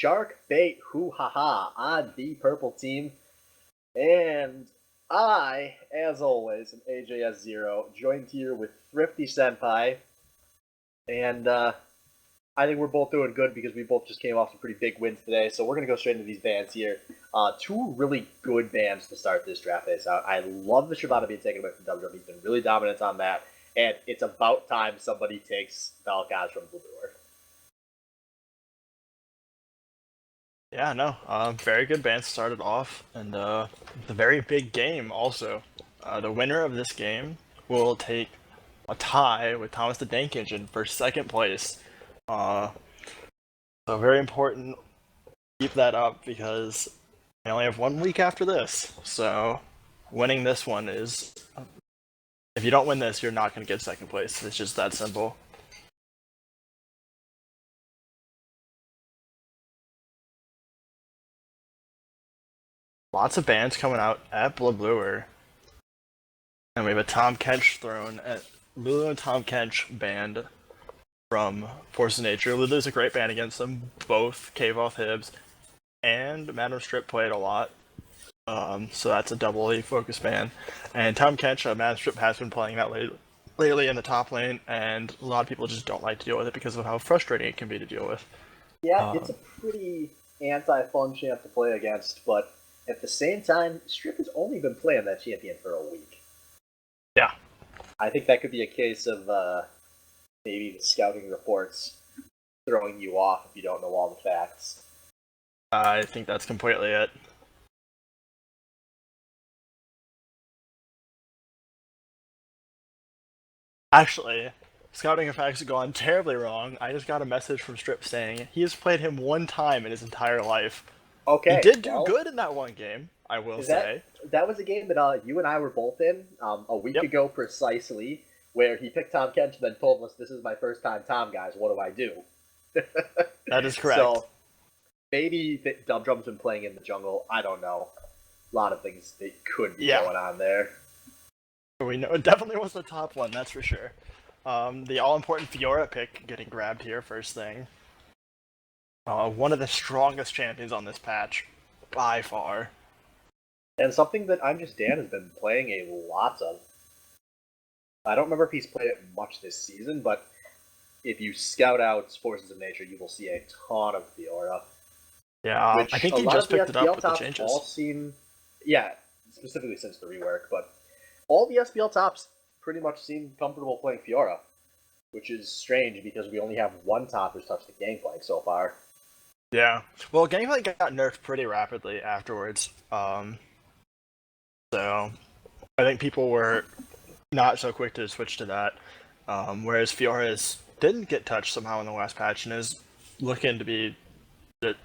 Shark Bait HooHa on the purple team. And I, as always, am AJS0, joined here with Thrifty Senpai. And I think we're both doing good because we both just came off some pretty big wins today. So we're going to go straight into these bands here. Two really good bands to start this draft phase out. I love the Shibata being taken away from Dum. He's been really dominant on that. And it's about time somebody takes Valkaz from Blue. Yeah, no, very good band started off, and the very big game also. The winner of this game will take a tie with Thomas the Dank Engine for second place. So very important to keep that up because we only have 1 week after this. So winning this one is, if you don't win this, you're not going to get second place. It's just that simple. Lots of bands coming out at Bluer. And we have a Tom Kench throne at Lulu and Tom Kench band from Force of Nature. Lulu's a great band against them. Both Cave Off Hibs and Madam Strip played a lot. So that's a doubly focused band. And Tom Kench, Madam Strip has been playing that lately in the top lane, and a lot of people just don't like to deal with it because of how frustrating it can be to deal with. Yeah, it's a pretty anti-fun champ to play against, but at the same time, Strip has only been playing that champion for a week. Yeah. I think that could be a case of maybe the scouting reports throwing you off if you don't know all the facts. I think that's completely it. Actually, scouting effects have gone terribly wrong. I just got a message from Strip saying he has played him 1 time in his entire life. Okay. He did do good in that one game, I will say. That was a game that you and I were both in a week ago precisely, where he picked Tom Kench and then told us, "This is my first time Tom, guys. What do I do?" That is correct. So maybe Dum Drum's been playing in the jungle. I don't know. A lot of things that could be going on there. We know it definitely was the top one, that's for sure. The all-important Fiora pick getting grabbed here first thing. One of the strongest champions on this patch, by far. And something that I'm Just Dan has been playing a lot of. I don't remember if he's played it much this season, but if you scout out Forces of Nature, you will see a ton of Fiora. Yeah, I think he just picked it up with the changes. All seem, yeah, specifically since the rework, but all the SBL tops pretty much seem comfortable playing Fiora, which is strange because we only have 1 top who's touched the Gangplank so far. Yeah, well, Gangplank got nerfed pretty rapidly afterwards, so I think people were not so quick to switch to that, whereas Fiora didn't get touched somehow in the last patch and is looking to be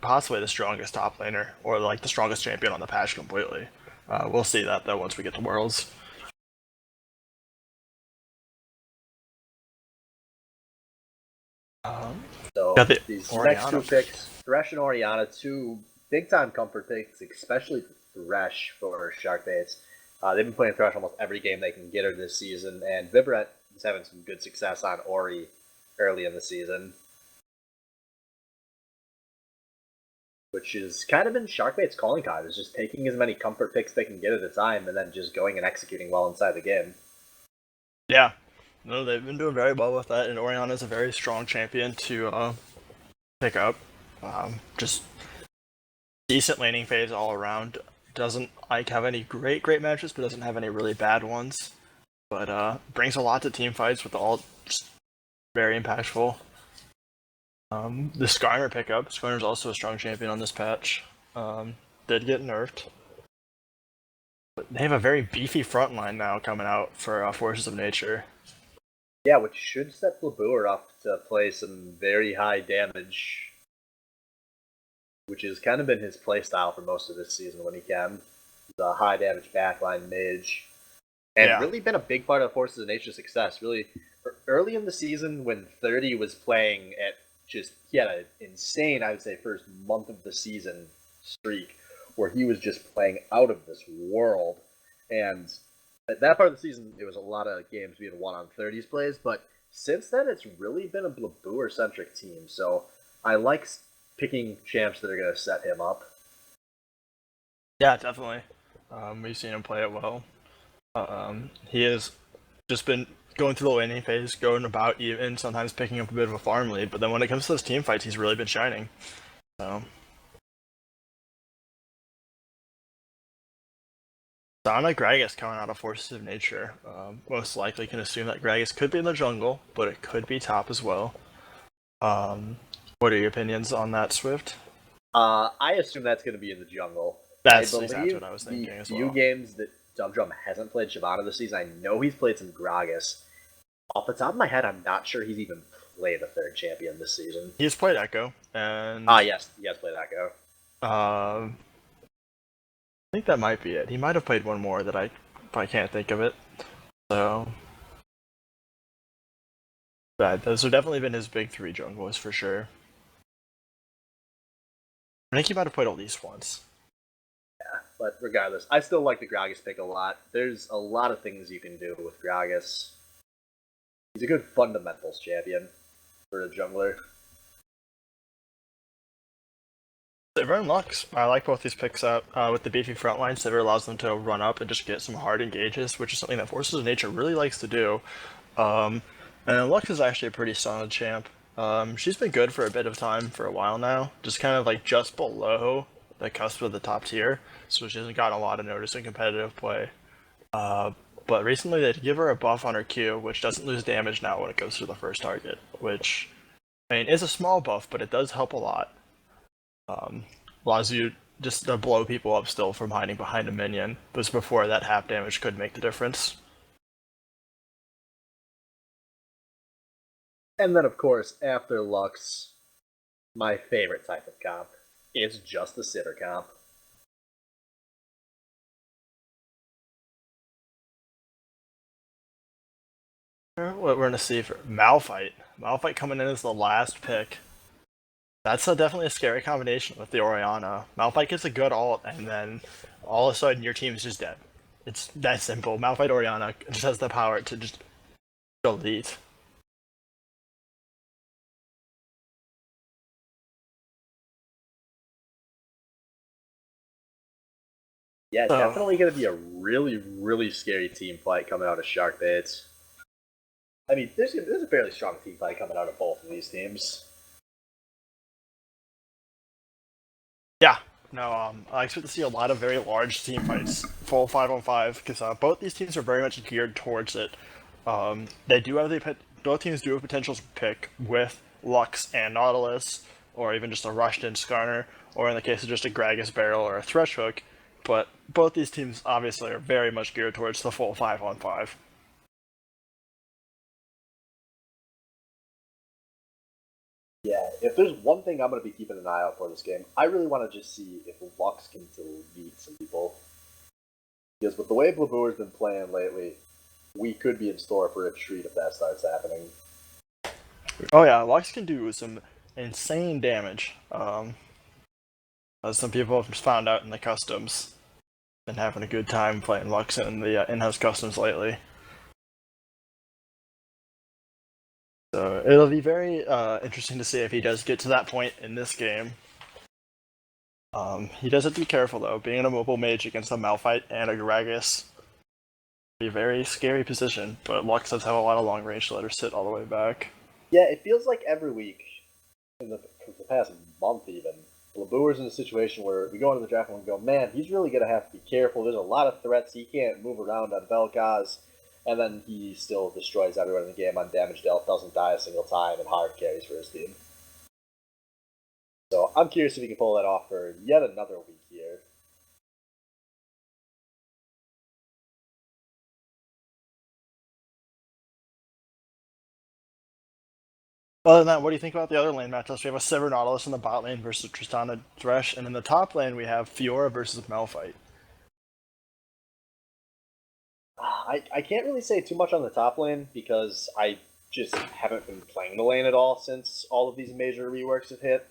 possibly the strongest top laner, or like the strongest champion on the patch completely. We'll see that though once we get to Worlds. So these next 2 picks, Thresh and Orianna, 2 big-time comfort picks, especially Thresh for Shark Baits. They've been playing Thresh almost every game they can get her this season, and Vibret is having some good success on Ori early in the season. Which has kind of been Shark Bait's calling card, is just taking as many comfort picks they can get at a time and then just going and executing well inside the game. Yeah. No, they've been doing very well with that, and Orianna is a very strong champion to pick up. Just decent laning phase all around. Doesn't have any great matches, but doesn't have any really bad ones. But brings a lot to team fights with all just very impactful. The Skarner pickup. Skarner's also a strong champion on this patch. Did get nerfed. But they have a very beefy front line now coming out for Forces of Nature. Yeah, which should set Blabur up to play some very high damage, which has kind of been his playstyle for most of this season when he can. The high damage backline mage. And really been a big part of Forces of Nature's success. Really, early in the season when 30 was playing at he had an insane, I would say, first month of the season streak where he was just playing out of this world. And at that part of the season, it was a lot of games being won on 30's plays, but since then, it's really been a Blabur-centric team. So I like picking champs that are going to set him up. Yeah, definitely. We've seen him play it well. He has just been going through the laning phase, going about even, sometimes picking up a bit of a farm lead, but then when it comes to those team fights, he's really been shining. So. Sound like Gragas coming out of Forces of Nature. Most likely can assume that Gragas could be in the jungle, but it could be top as well. What are your opinions on that, Swift? I assume that's going to be in the jungle. That's I exactly believe what I was thinking as few well. games that Dum hasn't played Shyvana this season, I know he's played some Gragas. Off the top of my head, I'm not sure he's even played a third champion this season. He's played Echo, and yes, he has played Echo. I think that might be it. He might have played one more that I can't think of it. So, but those have definitely been his big three junglers for sure. I think he might have played at least once. Yeah, but regardless, I still like the Gragas pick a lot. There's a lot of things you can do with Gragas. He's a good fundamentals champion for a jungler. Sivir and Lux. I like both these picks up. With the beefy front line, Sivir allows them to run up and just get some hard engages, which is something that Forces of Nature really likes to do. And Lux is actually a pretty solid champ. She's been good for a bit of time, for a while now, just kind of like just below the cusp of the top tier, so she hasn't gotten a lot of notice in competitive play. But recently they give her a buff on her Q, which doesn't lose damage now when it goes to the first target, which, I mean, is a small buff, but it does help a lot. Allows you just to blow people up still from hiding behind a minion, but before that half damage could make the difference. And then, of course, after Lux, my favorite type of comp is just the Sivir comp. What we're gonna see for Malphite. Malphite coming in as the last pick. That's definitely a scary combination with the Orianna. Malphite gets a good ult, and then all of a sudden your team is just dead. It's that simple. Malphite Orianna just has the power to just delete. Yeah, definitely going to be a really, really scary team fight coming out of Shark Baits. I mean, there's a fairly strong team fight coming out of both of these teams. Yeah, no, I expect to see a lot of very large team fights, full 5-on-5, because both these teams are very much geared towards it. They do have both teams do have potential to pick with Lux and Nautilus, or even just a rushed in Skarner, or in the case of just a Gragas barrel or a Thresh Hook. But both these teams obviously are very much geared towards the full 5-on-5. Yeah, if there's one thing I'm going to be keeping an eye out for this game, I really want to just see if Lux can delete some people. Because with the way Blabour's been playing lately, we could be in store for a treat if that starts happening. Oh yeah, Lux can do some insane damage. As some people have found out in the customs. Been having a good time playing Lux in the in-house customs lately. So it'll be very interesting to see if he does get to that point in this game. He does have to be careful though. Being a mobile mage against a Malphite and a Gragas be a very scary position, but Lux does have a lot of long range to let her sit all the way back. Yeah, it feels like every week, in the past month even, Blabour's in a situation where we go into the draft and we go, man, he's really going to have to be careful. There's a lot of threats. He can't move around on Vel'Koz. And then he still destroys everyone in the game on damage dealt, doesn't die a single time, and hard carries for his team. So I'm curious if he can pull that off for yet another week here. Other than that, what do you think about the other lane matchups? We have a Sivir Nautilus in the bot lane versus Tristana Thresh, and in the top lane we have Fiora versus Malphite. I can't really say too much on the top lane because I just haven't been playing the lane at all since all of these major reworks have hit.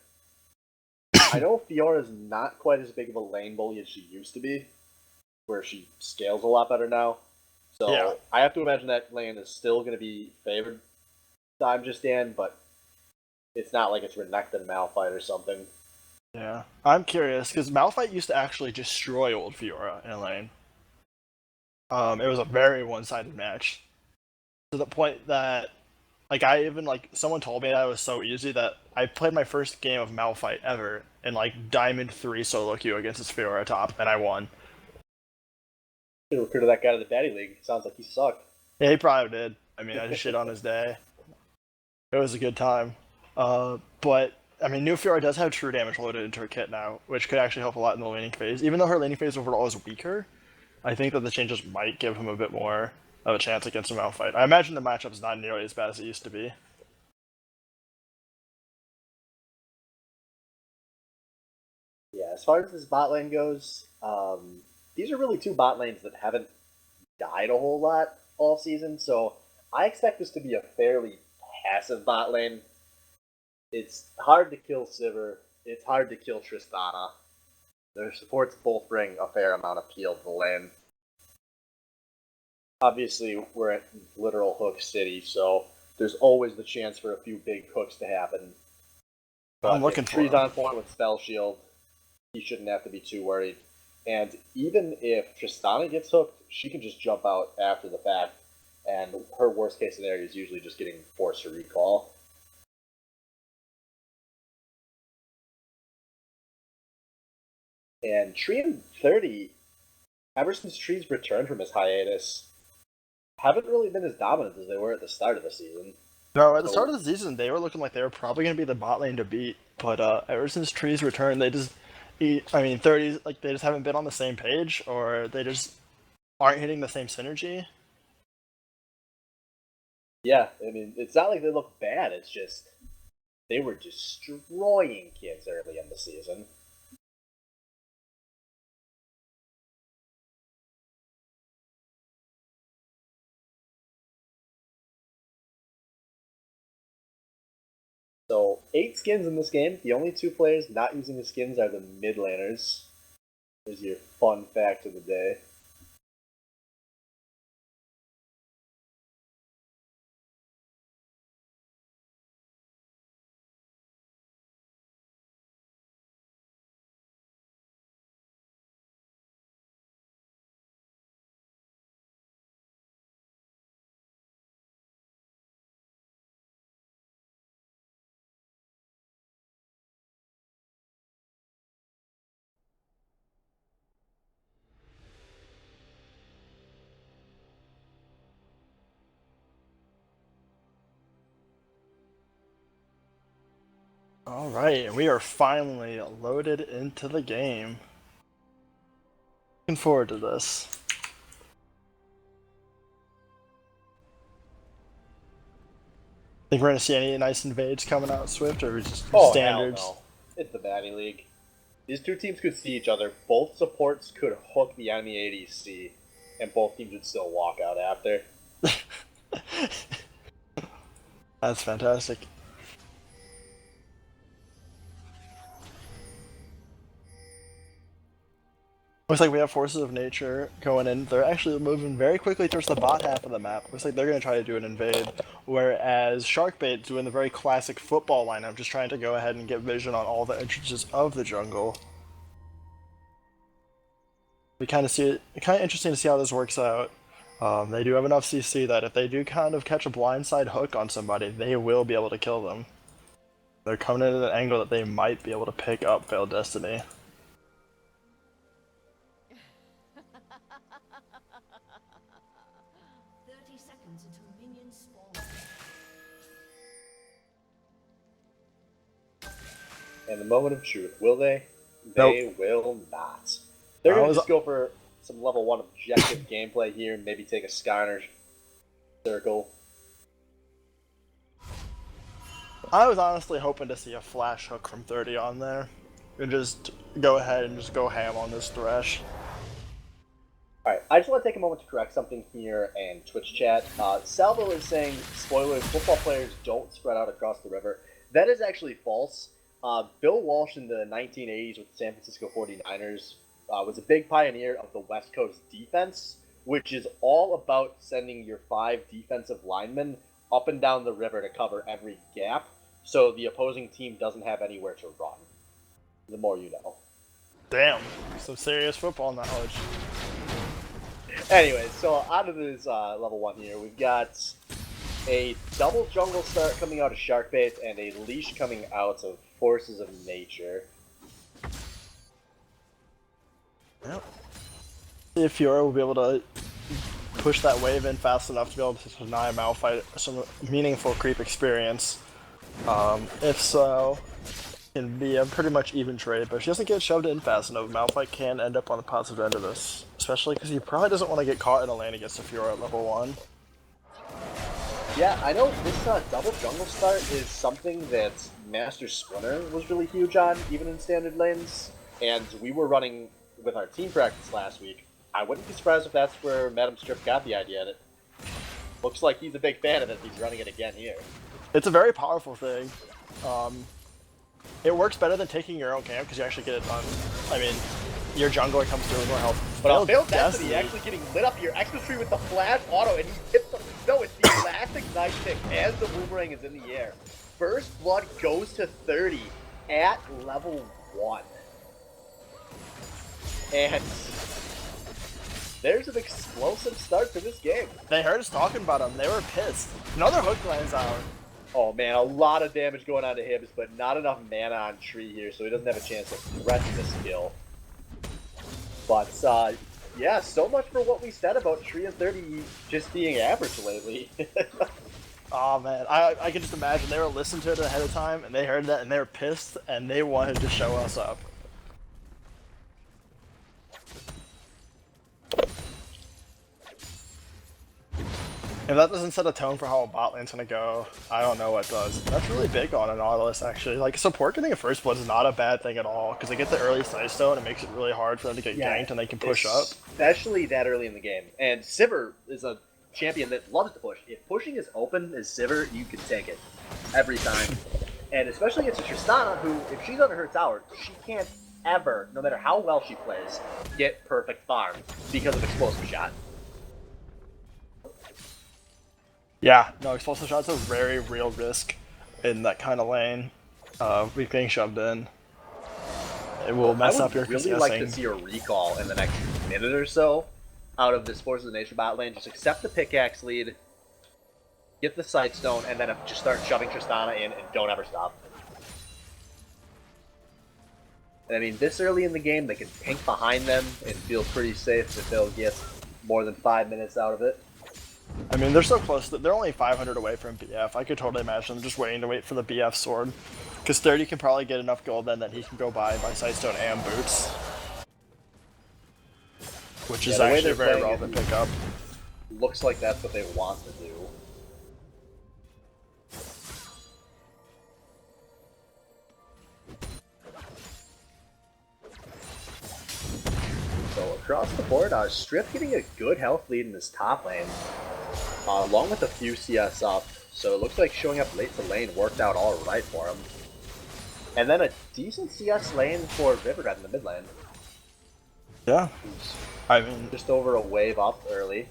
I know Fiora's not quite as big of a lane bully as she used to be, where she scales a lot better now. So yeah. I have to imagine that lane is still going to be favored. I'm just in, but It's not like it's Renekton Malphite or something. Yeah, I'm curious because Malphite used to actually destroy old Fiora in lane. It was a very one-sided match to the point that, like, someone told me that it was so easy that I played my first game of Malphite ever in like Diamond 3 solo queue against his Fiora top, and I won. You recruited that guy to the Batty League. Sounds like he sucked. Yeah, he probably did. I mean, I just shit on his day. It was a good time. But I mean, New Fiora does have true damage loaded into her kit now, which could actually help a lot in the laning phase. Even though her laning phase overall is weaker, I think that the changes might give him a bit more of a chance against a Malphite. I imagine the matchup is not nearly as bad as it used to be. Yeah, as far as this bot lane goes, these are really two bot lanes that haven't died a whole lot all season, so I expect this to be a fairly passive bot lane. It's hard to kill Sivir. It's hard to kill Tristana. Their supports both bring a fair amount of peel to the lane. Obviously, we're at literal Hook City, so there's always the chance for a few big hooks to happen. But I'm looking if for Tree's him. on point with Spell Shield, he shouldn't have to be too worried. And even if Tristana gets hooked, she can just jump out after the fact, and her worst case scenario is usually just getting forced to recall. And Tree and 30, ever since Tree's returned from his hiatus, haven't really been as dominant as they were at the start of the season. No, at the start of the season, they were looking like they were probably going to be the bot lane to beat, but ever since Tree's return, they just, 30s, like, they just haven't been on the same page, or they just aren't hitting the same synergy. Yeah, I mean, it's not like they look bad, it's just they were destroying kids early in the season. So, 8 skins in this game. The only 2 players not using the skins are the mid laners. There's your fun fact of the day. Alright, we are finally loaded into the game. Looking forward to this. Think we're going to see any nice invades coming out Swift, or just standards? Hell no. It's the Batty League. These 2 teams could see each other. Both supports could hook the enemy ADC, and both teams would still walk out after. That's fantastic. Looks like we have Forces of Nature going in. They're actually moving very quickly towards the bot half of the map. Looks like they're going to try to do an invade. Whereas Sharkbait's doing the very classic football lineup, just trying to go ahead and get vision on all the entrances of the jungle. We kind of see it. Kind of interesting to see how this works out. They do have enough CC that if they do kind of catch a blindside hook on somebody, they will be able to kill them. They're coming in at an angle that they might be able to pick up Failed Destiny. And the moment of truth, will they? Nope. They will not. They're going to was- just go for some level 1 objective gameplay here, maybe take a Skarner circle. I was honestly hoping to see a flash hook from 30 on there. And just go ahead and just go ham on this Thresh. Alright, I just want to take a moment to correct something here in Twitch chat. Salvo is saying, spoilers, football players don't spread out across the river. That is actually false. Bill Walsh in the 1980s with the San Francisco 49ers was a big pioneer of the West Coast defense, which is all about sending your 5 defensive linemen up and down the river to cover every gap. so the opposing team doesn't have anywhere to run. The more you know. Damn, some serious football knowledge. Anyway, so out of this level 1 here, we've got a double jungle start coming out of Sharkbait and a leash coming out of Forces of Nature. Yep. See if Fiora will be able to push that wave in fast enough to be able to deny Malphite some meaningful creep experience. If so, it can be a pretty much even trade, but if she doesn't get shoved in fast enough, Malphite can end up on the positive end of this. Especially because he probably doesn't want to get caught in a lane against a Fiora at level 1. Yeah, I know this double jungle start is something that Master Splinter was really huge on, even in standard lanes, and we were running with our team practice last week. I wouldn't be surprised if that's where Madam Strip got the idea, and it looks like he's a big fan of it. He's running it again here. It's a very powerful thing. It works better than taking your own camp because you actually get it done. I mean, your jungler comes through with more health. But on Failed Destiny actually getting lit up here. Extra Tree with the flash auto, and he hits the... No, it's the last Ignite pick as the boomerang is in the air. First Blood goes to 30 at level 1. And there's an explosive start to this game. They heard us talking about him. They were pissed. Another hook lands out. Oh man, a lot of damage going on to Hibbs, but not enough mana on Tree here, so he doesn't have a chance to threaten this kill. But, yeah, so much for what we said about Tree and 30 just being average lately. Oh man, I can just imagine they were listening to it ahead of time, and they heard that, and they were pissed, and they wanted to show us up. If that doesn't set a tone for how a bot lane's gonna go, I don't know what does. That's really big on an Nautilus, actually. Like, support getting a first blood is not a bad thing at all, because they get the early Sightstone, and it makes it really hard for them to get ganked, and they can push up. Especially that early in the game. And Sivir is a champion that loves to push. If pushing is open as Sivir, you can take it. Every time. And especially against Tristana, who, if she's under her tower, she can't ever, no matter how well she plays, get perfect farm because of Explosive Shot. Yeah, no, explosive shots are very real risk in that kind of lane. We're getting shoved in. It will mess up your I would really like to see a recall in the next minute or so out of this Forces of Nature bot lane. Just accept the pickaxe lead, get the Sightstone, and then just start shoving Tristana in and don't ever stop. And I mean, this early in the game, they can pink behind them and feel pretty safe that they'll get more than 5 minutes out of it. I mean, they're so close. They're only 500 away from BF. I could totally imagine them just waiting to wait for the BF sword. Because 30 can probably get enough gold then that he can go buy Sightstone and boots. Which is actually a very relevant pickup. Looks like that's what they want to do. So across the board, Strip getting a good health lead in this top lane. Along with a few CS up, so it looks like showing up late to lane worked out alright for him. And then a decent CS lane for Riverred in the mid lane. Yeah, I mean... Just over a wave up early.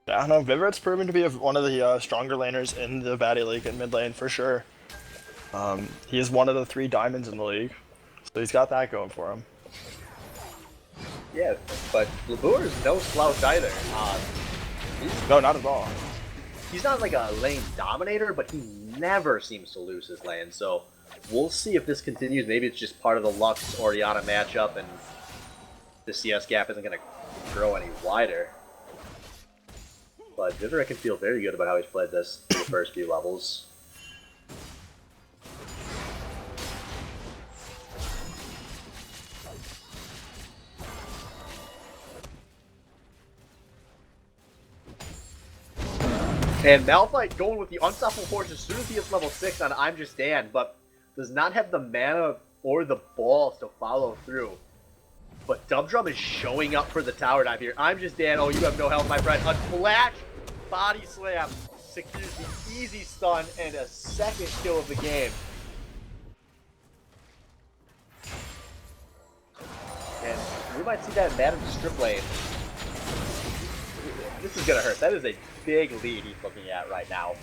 Yeah, no, Vivered's proven to be one of the stronger laners in the Baddie League in mid lane for sure. He is one of the 3 diamonds in the league, so he's got that going for him. Yeah, but Labur is no slouch either. No, not at all. He's not like a lane dominator, but he never seems to lose his lane, so we'll see if this continues. Maybe it's just part of the Lux-Orianna matchup and the CS gap isn't going to grow any wider. But Vivera can feel very good about how he's played this in the first few levels. And Malphite going with the Unstoppable Force as soon as he hits level 6 on I'm Just Dan, but does not have the mana or the balls to follow through. But Dubdrum is showing up for the tower dive here. I'm Just Dan. Oh, you have no health, my friend. A flash body slam secures the easy stun and a second kill of the game. And we might see that in Madam Strip lane. This is going to hurt. That is a big lead he's looking at right now.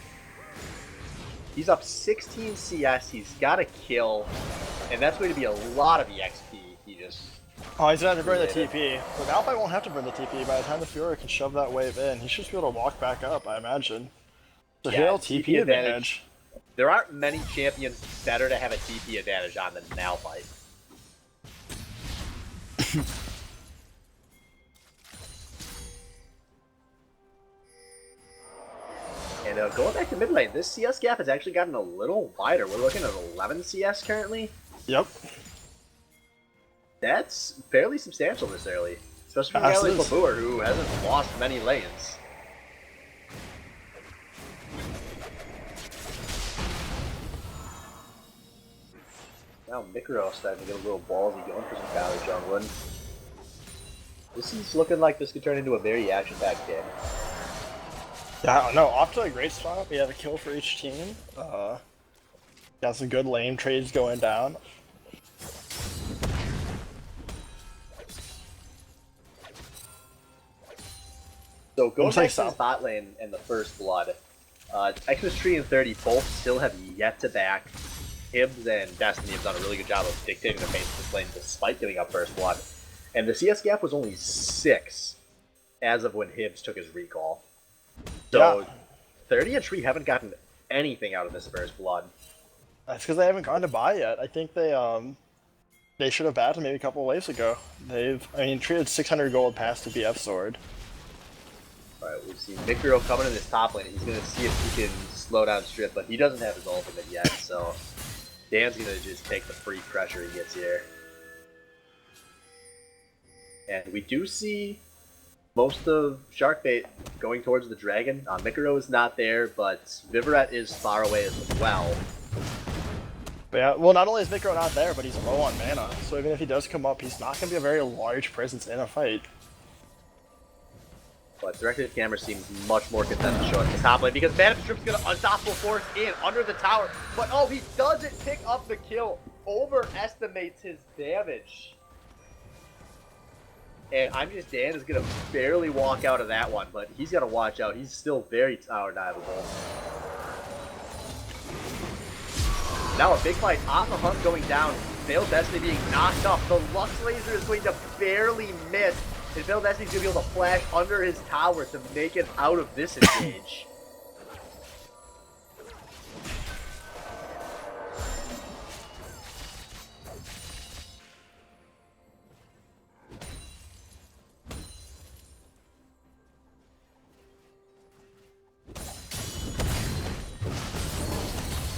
He's up 16 CS. He's got a kill, and that's going to be a lot of EXP. He just. Oh, he's gonna have to burn the TP. But Malphite won't have to burn the TP. By the time the Fiora can shove that wave in, he should be able to walk back up, I imagine. So Yeah, he'll TP advantage. There aren't many champions better to have a TP advantage on than Malphite. And going back to mid lane, this CS gap has actually gotten a little wider. We're looking at 11 CS currently. Yep. That's fairly substantial this early. Especially for a guy like Babur, who hasn't lost many lanes. Now Mikro starting to get a little ballsy going for some counter jungling. This is looking like this could turn into a very action-packed game. Yeah, no, off to a great start. We have a kill for each team. Got some good lane trades going down. So going back to this bot lane and the first blood, Xmas Tree and 30 both still have yet to back. Hibbs and Destiny have done a really good job of dictating the pace of this lane despite giving up first blood. And the CS gap was only 6 as of when Hibbs took his recall. So yeah. 30 and Tree haven't gotten anything out of this first blood. That's because they haven't gone to buy yet. I think they should have batted maybe a couple of waves ago. Tree had 600 gold past the BF sword. Alright, we've seen Mikro coming in this top lane. He's going to see if he can slow down Strip, but he doesn't have his ultimate yet, so Dan's going to just take the free pressure he gets here. And we do see most of Sharkbait going towards the dragon. Mikro is not there, but Vivaret is far away as well. But yeah, well, not only is Mikro not there, but he's low on mana, so even if he does come up, he's not going to be a very large presence in a fight. But Directed Camera seems much more content to show us the top lane because Madam Strip's going to Unstoppable Force in under the tower. But oh, he doesn't pick up the kill. Overestimates his damage. And I'm just Dan is going to barely walk out of that one, but he's got to watch out. He's still very tower diveable. Now a big fight on the hunt going down. Veiled Destiny being knocked off. The Lux Laser is going to barely miss. And Veiled Destiny's going to be able to flash under his tower to make it out of this engage.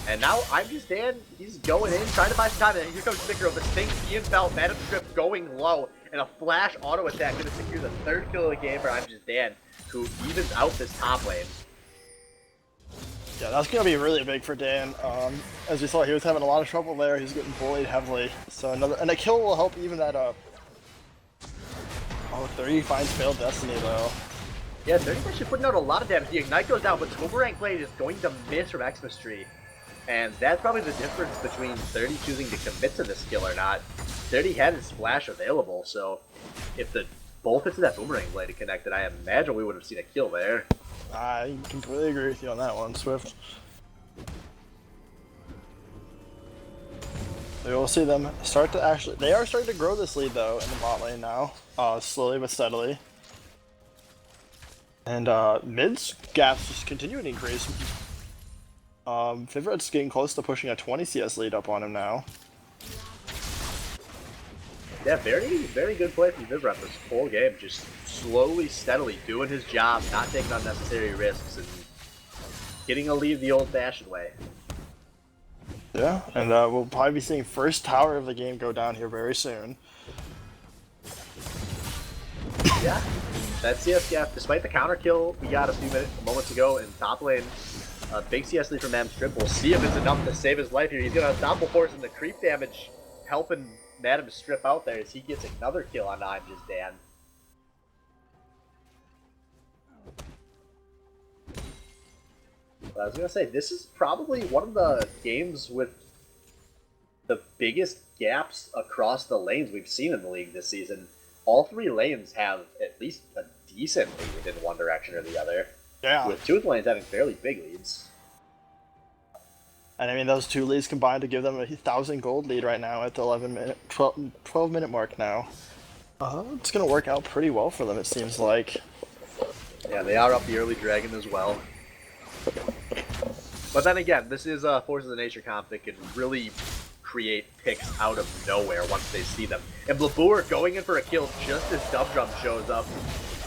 And now I'm just Dan. He's going in, trying to buy some time. And here comes Mikro. The Sting, Ian Belt, Madam Strip going low. And a flash auto attack going to secure the 3rd kill of the game for I'm just Dan, who evens out this top lane. Yeah, that's going to be really big for Dan. As we saw, he was having a lot of trouble there. He's getting bullied heavily. So a kill will help even that up. Oh, 30 finds Veiled Destiny though. Yeah, 30's actually putting out a lot of damage. The Ignite goes down, but Boomerang Blade is going to miss from Xmas Tree. And that's probably the difference between 30 choosing to commit to this kill or not. 30 had his splash available, so if the both hits of that Boomerang Blade had connected, I imagine we would have seen a kill there. I completely agree with you on that one, Swift. So we'll see them start to actually... They are starting to grow this lead, though, in the bot lane now. Slowly but steadily. And mid's gaps just continue to increase. Vivaret's getting close to pushing a 20 CS lead up on him now. Yeah, very, very good play from Vivaret this whole game. Just slowly, steadily doing his job, not taking unnecessary risks, and getting a lead the old-fashioned way. Yeah, and we'll probably be seeing first tower of the game go down here very soon. Yeah, that CS gap, despite the counter kill we got a few moments ago in top lane, a big CS lead from Madam Strip. We'll see if it's enough to save his life here. He's going to Unstoppable Force and the creep damage helping Madam Strip out there as he gets another kill on I'm Just Dan. But I was going to say, this is probably one of the games with the biggest gaps across the lanes we've seen in the league this season. All 3 lanes have at least a decent lead in one direction or the other. Yeah. With 2 of the lanes having fairly big leads. And I mean, those two leads combined to give them a 1,000 gold lead right now at the 12 minute mark now. It's gonna work out pretty well for them, it seems like. Yeah, they are up the early dragon as well. But then again, this is Forces of Nature comp that can really create picks out of nowhere once they see them. And Blabur going in for a kill just as Dubdrum shows up.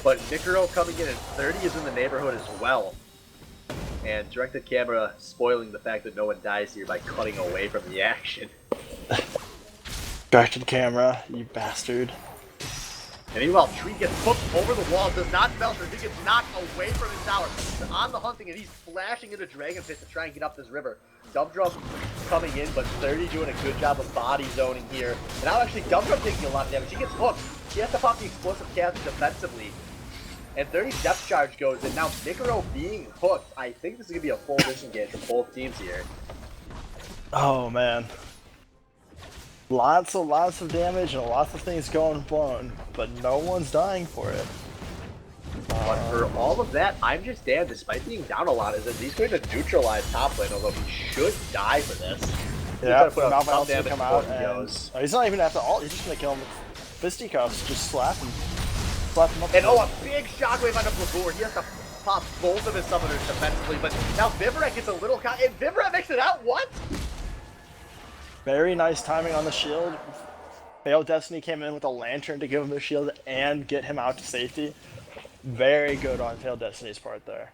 But Nikoro coming in at 30 is in the neighborhood as well. And directed camera spoiling the fact that no one dies here by cutting away from the action. Directed camera, you bastard. And meanwhile, Tree gets hooked over the wall, does not belcher, he gets knocked away from his tower. He's on the hunting and he's flashing into Dragon Pit to try and get up this river. Dubdrum coming in, but 30 doing a good job of body zoning here. And now actually Dubdrum taking a lot of damage. He gets hooked. He has to pop the explosive cast defensively. And 30 depth charge goes in. Now Nikoro being hooked. I think this is going to be a full disengage from both teams here. Oh man. Lots of damage and lots of things going blown, but no one's dying for it. But for all of that, I'm just Dan, despite being down a lot, is that he's going to neutralize top lane, although he should die for this. Yeah, Malphite's gonna come out and he's not even after ult, he's just gonna kill him with fisticuffs, just slap him up. And oh, a big shockwave on the Blabur. He has to pop both of his summoners defensively, but now Vivaret gets a little caught, and Vivaret makes it out, what? Very nice timing on the shield. Failed Destiny came in with a lantern to give him the shield and get him out to safety. Very good on Failed Destiny's part there.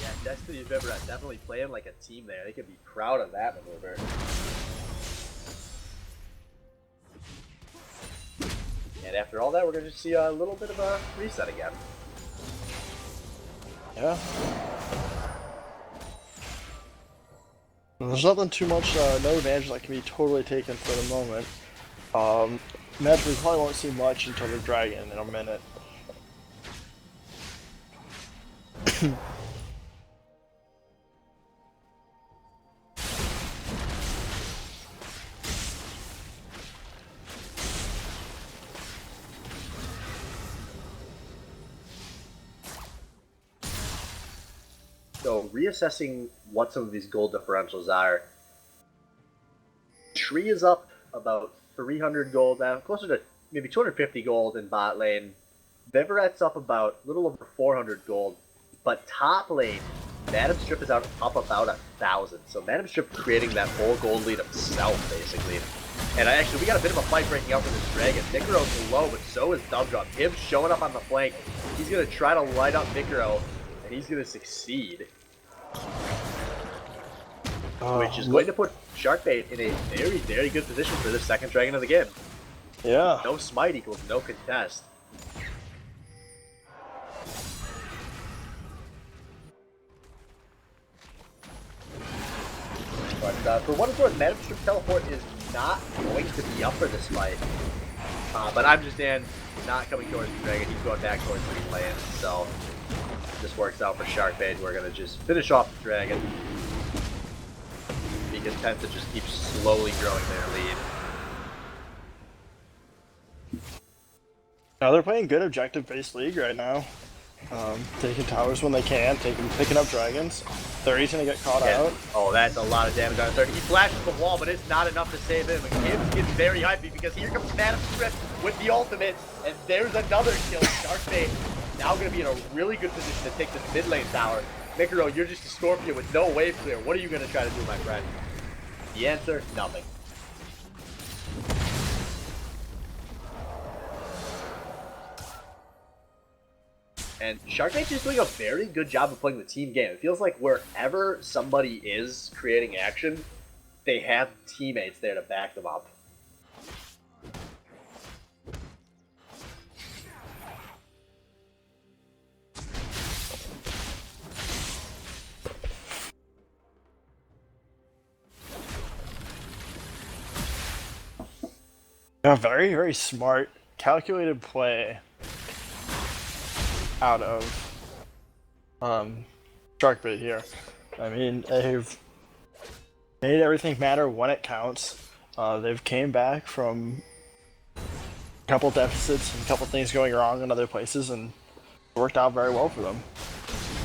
Yeah, Destiny and Vivaret definitely playing like a team there. They could be proud of that maneuver. And after all that, we're going to see a little bit of a reset again. Yeah. There's nothing too much, no advantage that can be totally taken for the moment. Imagine we probably won't see much until the dragon in a minute. So reassessing what some of these gold differentials are, Tree is up about 300 gold now, closer to maybe 250 gold in bot lane. Vivaret's up about a little over 400 gold, but top lane, Madam Strip is up about 1,000. So Madam Strip creating that whole gold lead himself, basically. And actually, we got a bit of a fight breaking out for this dragon. Nikoro's low, but so is Dubdrum. Him showing up on the flank, he's going to try to light up Nikoro, and he's going to succeed. Which is going to put Sharkbait in a very, very good position for this second dragon of the game. Yeah. No smite equals no contest. But for what it's worth, Madam Strip Teleport is not going to be up for this fight. But I'm just not coming towards the dragon, he's going back towards the lane, so this works out for Sharkbait. We're going to just finish off the dragon. Be content to just keep slowly growing their lead. Now they're playing good objective-based league right now. Taking towers when they can, picking up dragons. 30's gonna get caught out. Oh, that's a lot of damage on 30. He flashes the wall, but it's not enough to save him. And Gibbs gets very hypey because here comes Madam Strip with the ultimate, and there's another kill. Sharkbait now going to be in a really good position to take this mid lane tower. Nikoro, you're just a Scorpion with no wave clear. What are you going to try to do, my friend? The answer, nothing. And Sharkbait's just doing a very good job of playing the team game. It feels like wherever somebody is creating action, they have teammates there to back them up. A very, very smart, calculated play out of Sharkbait here. I mean, they've made everything matter when it counts. They've came back from a couple deficits and a couple things going wrong in other places, and it worked out very well for them.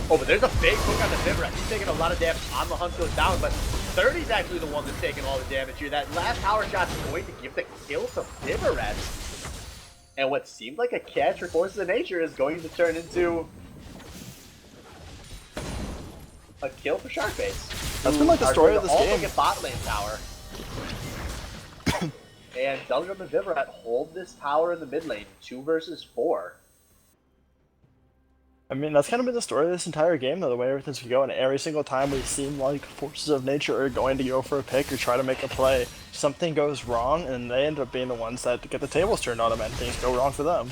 Oh, but there's a big hook on the Vivaret. He's taking a lot of damage on the hunt goes down, but 30's actually the one that's taking all the damage here. That last power shot's going to give the kill to Vivaret. And what seemed like a catch for Forces of Nature is going to turn into a kill for Sharkbase. That's been like the story of this game. Also get bot lane tower. And Dubdrum and Vivaret hold this tower in the mid lane, 2 versus 4. I mean, that's kind of been the story of this entire game, though, the way everything's been going. Every single time we seem like Forces of Nature are going to go for a pick or try to make a play, something goes wrong, and they end up being the ones that get the tables turned on them and things go wrong for them.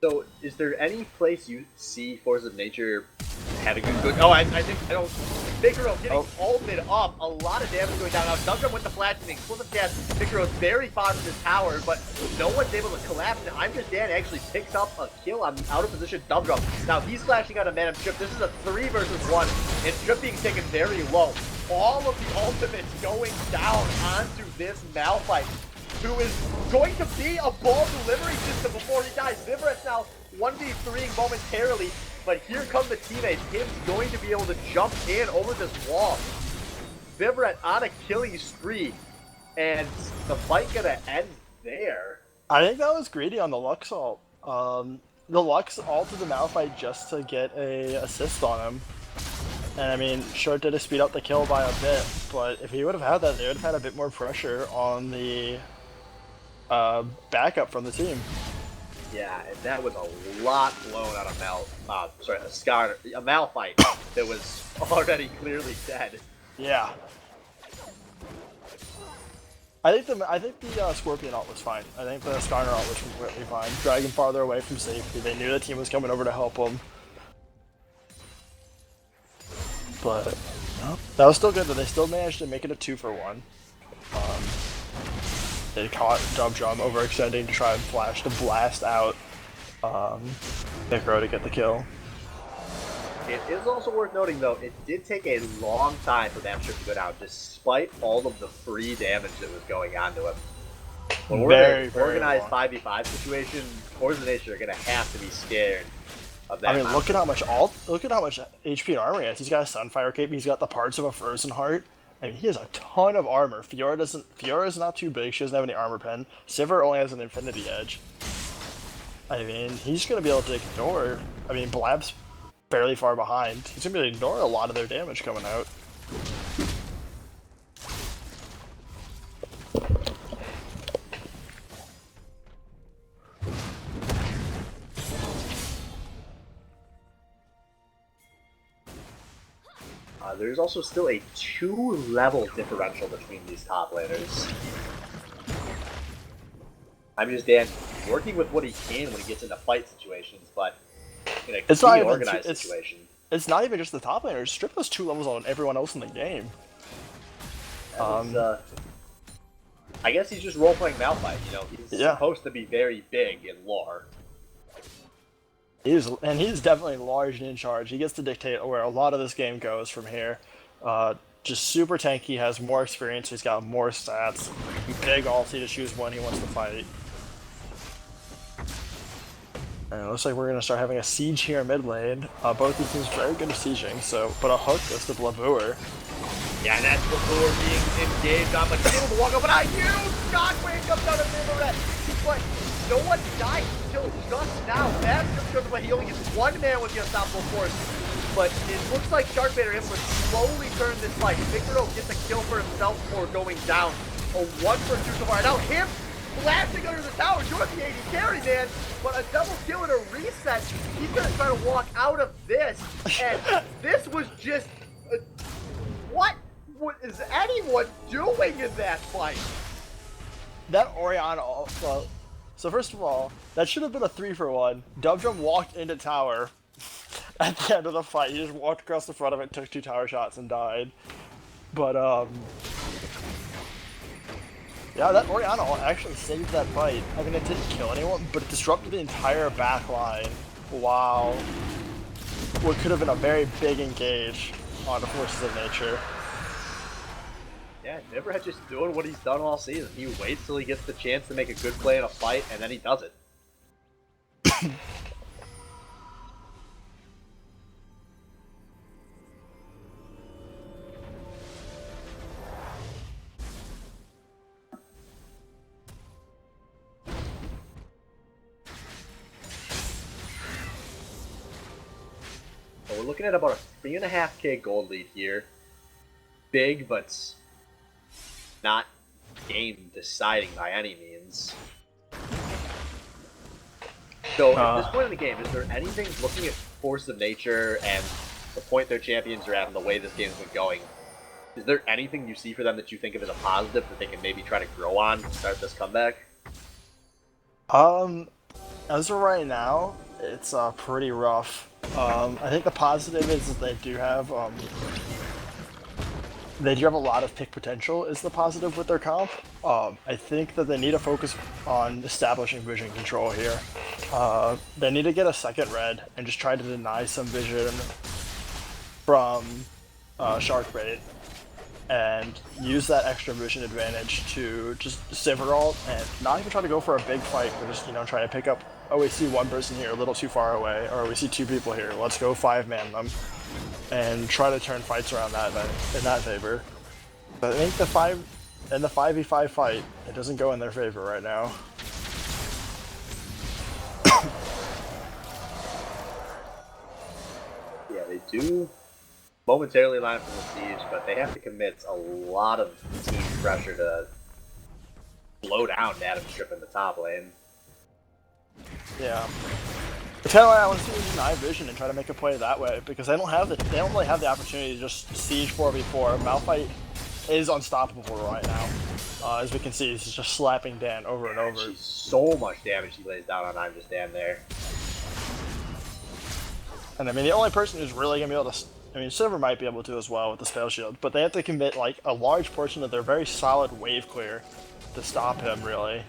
So, is there any place you see Forces of Nature having a good? Oh, I think I don't. Figaro getting ulted up, a lot of damage going down. Now Dubdrum with the flash and the explosive cast. Figaro's very far from his tower, but no one's able to collapse. And I'm Just Dan actually picks up a kill on out of position Dubdrum. Now he's flashing out a man of Trip. This is a 3 versus 1, and Trip being taken very low. All of the ultimates going down onto this Malphite, who is going to be a ball delivery system before he dies. Vivaret's now 1v3ing momentarily, but here come the teammates. Him's going to be able to jump in over this wall. Vivaret on a killing spree, and the fight gonna end there. I think that was greedy on the Lux ult. The Lux ulted the Malphite just to get a assist on him. And I mean, sure, it did speed up the kill by a bit, but if he would have had that, they would have had a bit more pressure on the backup from the team. Yeah, and that was a lot blown out of a Malphite that was already clearly dead. Yeah. I think the Scorpion ult was fine. I think the Skarner ult was completely fine. Dragging farther away from safety. They knew the team was coming over to help them. But no, that was still good, but they still managed to make it a 2-for-1. They caught Dubdrum overextending to try and flash to blast out Necro to get the kill. It is also worth noting, though, it did take a long time for Damstrip to go down, despite all of the free damage that was going on to him. When we're in an organized 5v5 situation, Forces of Nature are going to have to be scared of that. I mean, look at how much HP and armor he has. He's got a Sunfire Cape, he's got the parts of a Frozen Heart. I mean, he has a ton of armor. Fiora's not too big, she doesn't have any armor pen. Sivir only has an Infinity Edge. I mean, he's going to be able to ignore... I mean, Blab's fairly far behind. He's going to be able to ignore a lot of their damage coming out. There's also still a 2-level differential between these top laners. I'm Just Dan working with what he can when he gets into fight situations, but in a it's not organized situation. It's not even just the top laners. Strip those 2 levels on everyone else in the game. I guess he's just role-playing Malphite, you know? He's supposed to be very big in lore. He's definitely large and in charge. He gets to dictate where a lot of this game goes from here. Just super tanky, has more experience, he's got more stats. Big ulti to choose when he wants to fight. And it looks like we're going to start having a siege here in mid lane. Both these teams very good at sieging, but a hook goes to Blabur. Yeah, and that's Blabur being engaged on, but he's able to walk up, and a huge shockwave comes out of Vivaret. But no one died until just now. That's just why he only gets 1 man with the unstoppable force. But it looks like Sharkbait are able to slowly turn this fight. Figaro gets a kill for himself before going down. A 1-for-2 so far. Now him blasting under the tower, doing the 80 carry, man. But a double kill and a reset. He's going to try to walk out of this. And this was just... what is anyone doing in that fight? That Orianna... So first of all, that should have been a 3-for-1. Dubdrum walked into tower at the end of the fight. He just walked across the front of it, took 2 tower shots, and died. But Yeah, that Oriana actually saved that fight. I mean, it didn't kill anyone, but it disrupted the entire back line. Wow. What could have been a very big engage on the forces of nature. Yeah, Vibrat just doing what he's done all season. He waits till he gets the chance to make a good play in a fight, and then he does it. So we're looking at about a 3.5K gold lead here. Big, but not game deciding by any means. So at this point in the game, is there anything looking at Force of Nature and the point their champions are at and the way this game's been going? Is there anything you see for them that you think of as a positive that they can maybe try to grow on to start this comeback? As of right now, it's pretty rough. I think the positive is that they do have a lot of pick potential is the positive with their comp. I think that they need to focus on establishing vision control here. They need to get a second red and just try to deny some vision from Sharkbait and use that extra vision advantage to just sivir ult and not even try to go for a big fight, but just, try to pick up, oh, we see one person here a little too far away, or we see two people here, let's go 5-man them, and try to turn fights around that in that favor. But I think the 5v5 fight, it doesn't go in their favor right now. Yeah, they do momentarily line up from the siege, but they have to commit a lot of team pressure to slow down Adam Strip in the top lane. Yeah. But kind of why I want to see them deny vision and try to make a play that way, because they don't really have the opportunity to just siege 4v4. Malphite is unstoppable right now. As we can see, he's just slapping Dan over and over. She's so much damage he lays down on I'm Just Dan there. And I mean, the only person who's really gonna be able to, Silver might be able to as well with the spell shield, but they have to commit like a large portion of their very solid wave clear to stop him, really.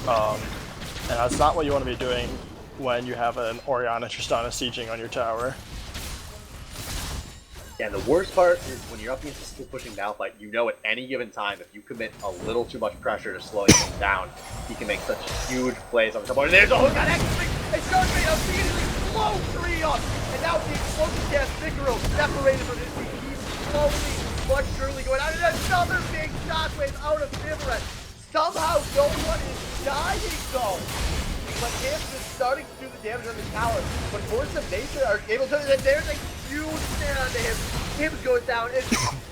And that's not what you want to be doing when you have an Oriana Tristana sieging on your tower. Yeah, the worst part is when you're up against a skill pushing Malphite, you know at any given time, if you commit a little too much pressure to slowing him down, he can make such huge plays on the top. And there's a hook on X-Wing! And Sharkbait immediately blow 3 up! And now the explosive cast Figaro separated from his team. He's slowly but surely going out. And another big shockwave out of Vibrat. Somehow no one is dying though. But Camps is starting to do the damage on the tower. But Force of Nature are able to, and there's a huge stand onto him. Him goes down, and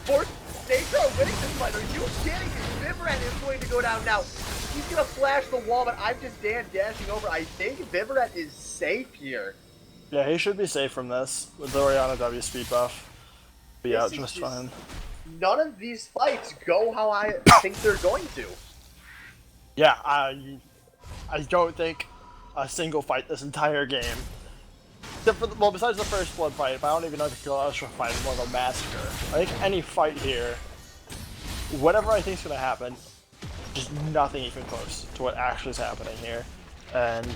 Force of Nature are winning this fight. Are you kidding me? Vibrat is going to go down now. He's going to flash the wall, but I'm just Dan dashing over. I think Vibrat is safe here. Yeah, he should be safe from this. With the Oriana W speed buff. Be out just fine. None of these fights go how I think they're going to. Yeah, I don't think a single fight this entire game. Except for well, besides the first blood fight, but I don't even know if the Kill fight is more of a massacre. I think any fight here, whatever I think is going to happen, just nothing even close to what actually is happening here. And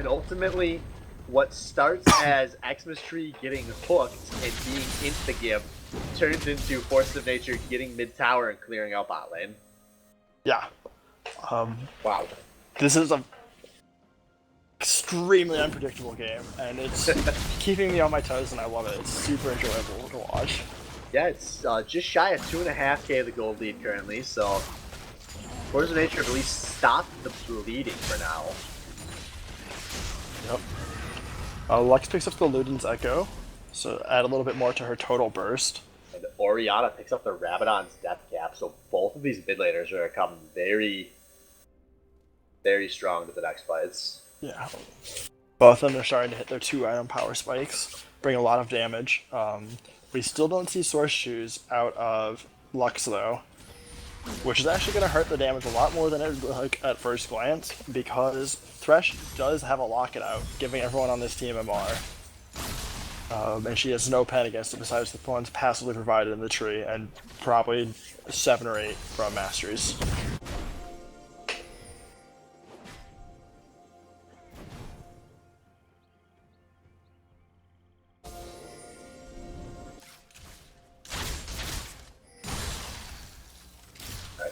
ultimately, what starts as Xmas Tree getting hooked and being insta-gib turns into Force of Nature getting mid-tower and clearing out bot lane. Yeah. Wow. This is a extremely unpredictable game, and it's keeping me on my toes, and I love it. It's super enjoyable to watch. Yeah, it's just shy of 2.5K of the gold lead currently, so Force of Nature have at least stopped the bleeding for now. Yep. Lux picks up the Luden's Echo, so add a little bit more to her total burst. And Oriana picks up the Rabadon's Death Cap, so both of these mid laners are going to come very, very strong to the next fights. Yeah. Both of them are starting to hit their 2-item power spikes, bring a lot of damage. We still don't see Source Shoes out of Lux though, which is actually going to hurt the damage a lot more than it would look at first glance, because Thresh does have a locket out, giving everyone on this team MR. And she has no pen against it besides the ones passively provided in the tree, and probably 7 or 8 from Masteries.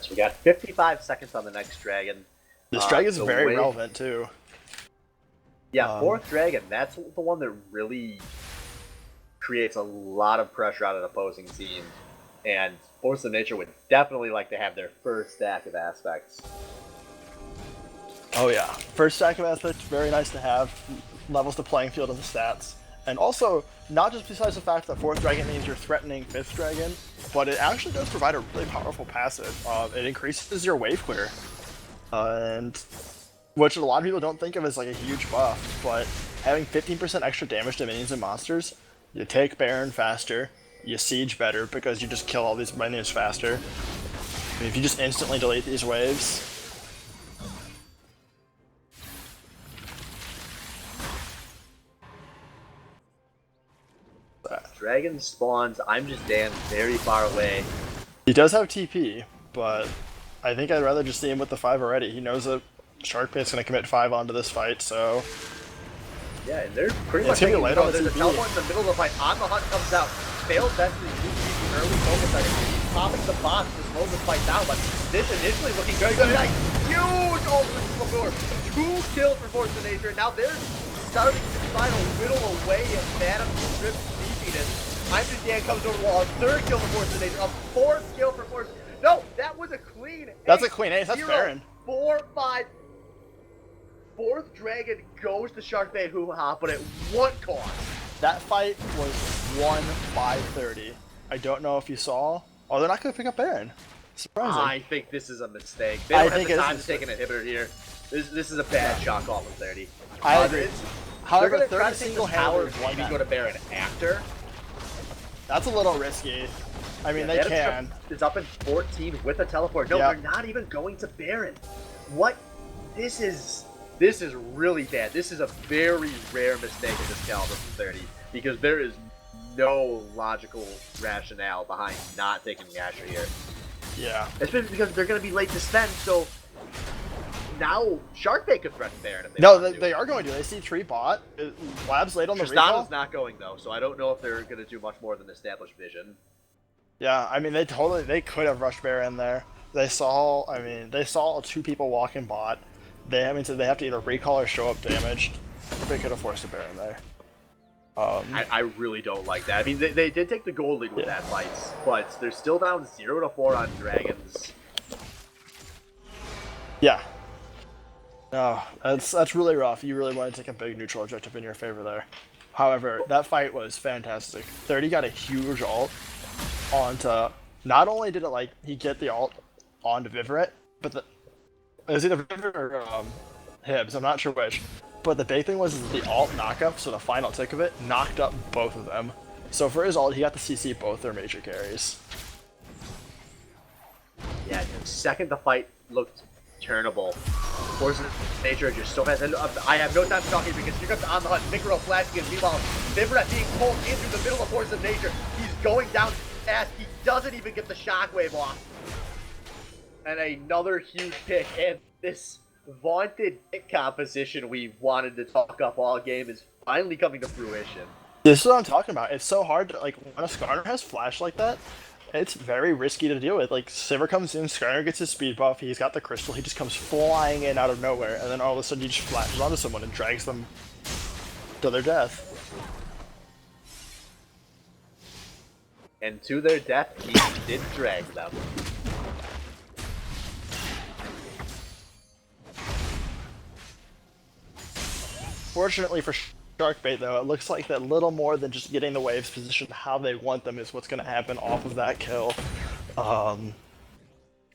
Alright, so we got 55 seconds on the next dragon. This dragon's very relevant too. Yeah, fourth dragon, that's the one that really creates a lot of pressure on an opposing team. And Force of Nature would definitely like to have their first stack of aspects. Oh yeah, first stack of aspects, very nice to have. Levels the playing field of the stats. And also, not just besides the fact that 4th Dragon means you're threatening 5th Dragon, but it actually does provide a really powerful passive. It increases your wave clear. And which a lot of people don't think of as like a huge buff, but having 15% extra damage to minions and monsters, you take Baron faster, you siege better because you just kill all these minions faster. I mean, if you just instantly delete these waves, Dragon spawns, I'm just damn very far away. He does have TP, but I think I'd rather just see him with the 5 already. He knows that Sharkbait's going to commit 5 onto this fight, so... Yeah, and they're pretty much taking late on the There's TP. a teleport in the middle of the fight. On the Hunt comes out. Fails best to use the early focus item. He's popping the box to slow this fight down, but this initially looking very good. Like, huge ultimate from Lure. 2 kills for Force of Nature. Now they're starting to try to whittle away at Phantom's strip sneakiness. I'm just Dan comes over the wall. A 3rd kill for Force of Nature. A 4th kill for Force. No, that was a clean ace. That's a clean ace. That's 0, Baron. 4, 5. 4th Dragon goes to Sharkbait HooHa, but at what cost? That fight was won by 30. I don't know if you saw. Oh, they're not going to pick up Baron. Surprising. I think this is a mistake. They don't have the time to take an inhibitor here. This is a bad shot call from 30. I agree. However, they're going to 30 try to take this power single-handedly and maybe go to Baron after. That's a little risky. I mean, they can. It's up in 14 with a teleport. No, they're not even going to Baron. What? This is really bad. This is a very rare mistake in this caliber from 30 because there is no logical rationale behind not taking the Asher here. Yeah. Especially because they're going to be late to spend, so now Sharkbait could threaten Baron if they No, want to. they are going to. They see 3 bot. Lab's late on the Tristana's recall. not going, though, so I don't know if they're going to do much more than establish vision. Yeah, I mean, they could have rushed Baron there. They saw 2 people walking bot. They have to either recall or show up damaged. They could have forced a Baron there. I really don't like that. I mean, they did take the gold lead with that fight, but they're still down 0-4 on Dragons. Yeah. No, that's really rough. You really want to take a big neutral objective in your favor there. However, that fight was fantastic. 30 got a huge ult onto... Not only did it, he get the ult onto Vivaret, but it was either Vivaret or Hibs, I'm not sure which. But the big thing was the ult knockup, so the final tick of it, knocked up both of them. So for his ult, he got to CC both their major carries. Yeah, the second the fight looked turnable, Force of Nature just so fast. I have no time to talk here because here comes On the Hunt, Micro flashing, and meanwhile, Vivaret being pulled into the middle of Force of Nature. He's going down fast. He doesn't even get the shockwave off. And another huge pick, and this vaunted pick composition we wanted to talk up all game is finally coming to fruition. This is what I'm talking about. It's so hard to, when a Skarner has flash like that, it's very risky to deal with. Sivir comes in, Skarner gets his speed buff, he's got the crystal, he just comes flying in out of nowhere, and then all of a sudden he just flashes onto someone and drags them to their death. And to their death, he did drag them. Fortunately for Sharkbait, though, it looks like that little more than just getting the waves positioned how they want them is what's going to happen off of that kill.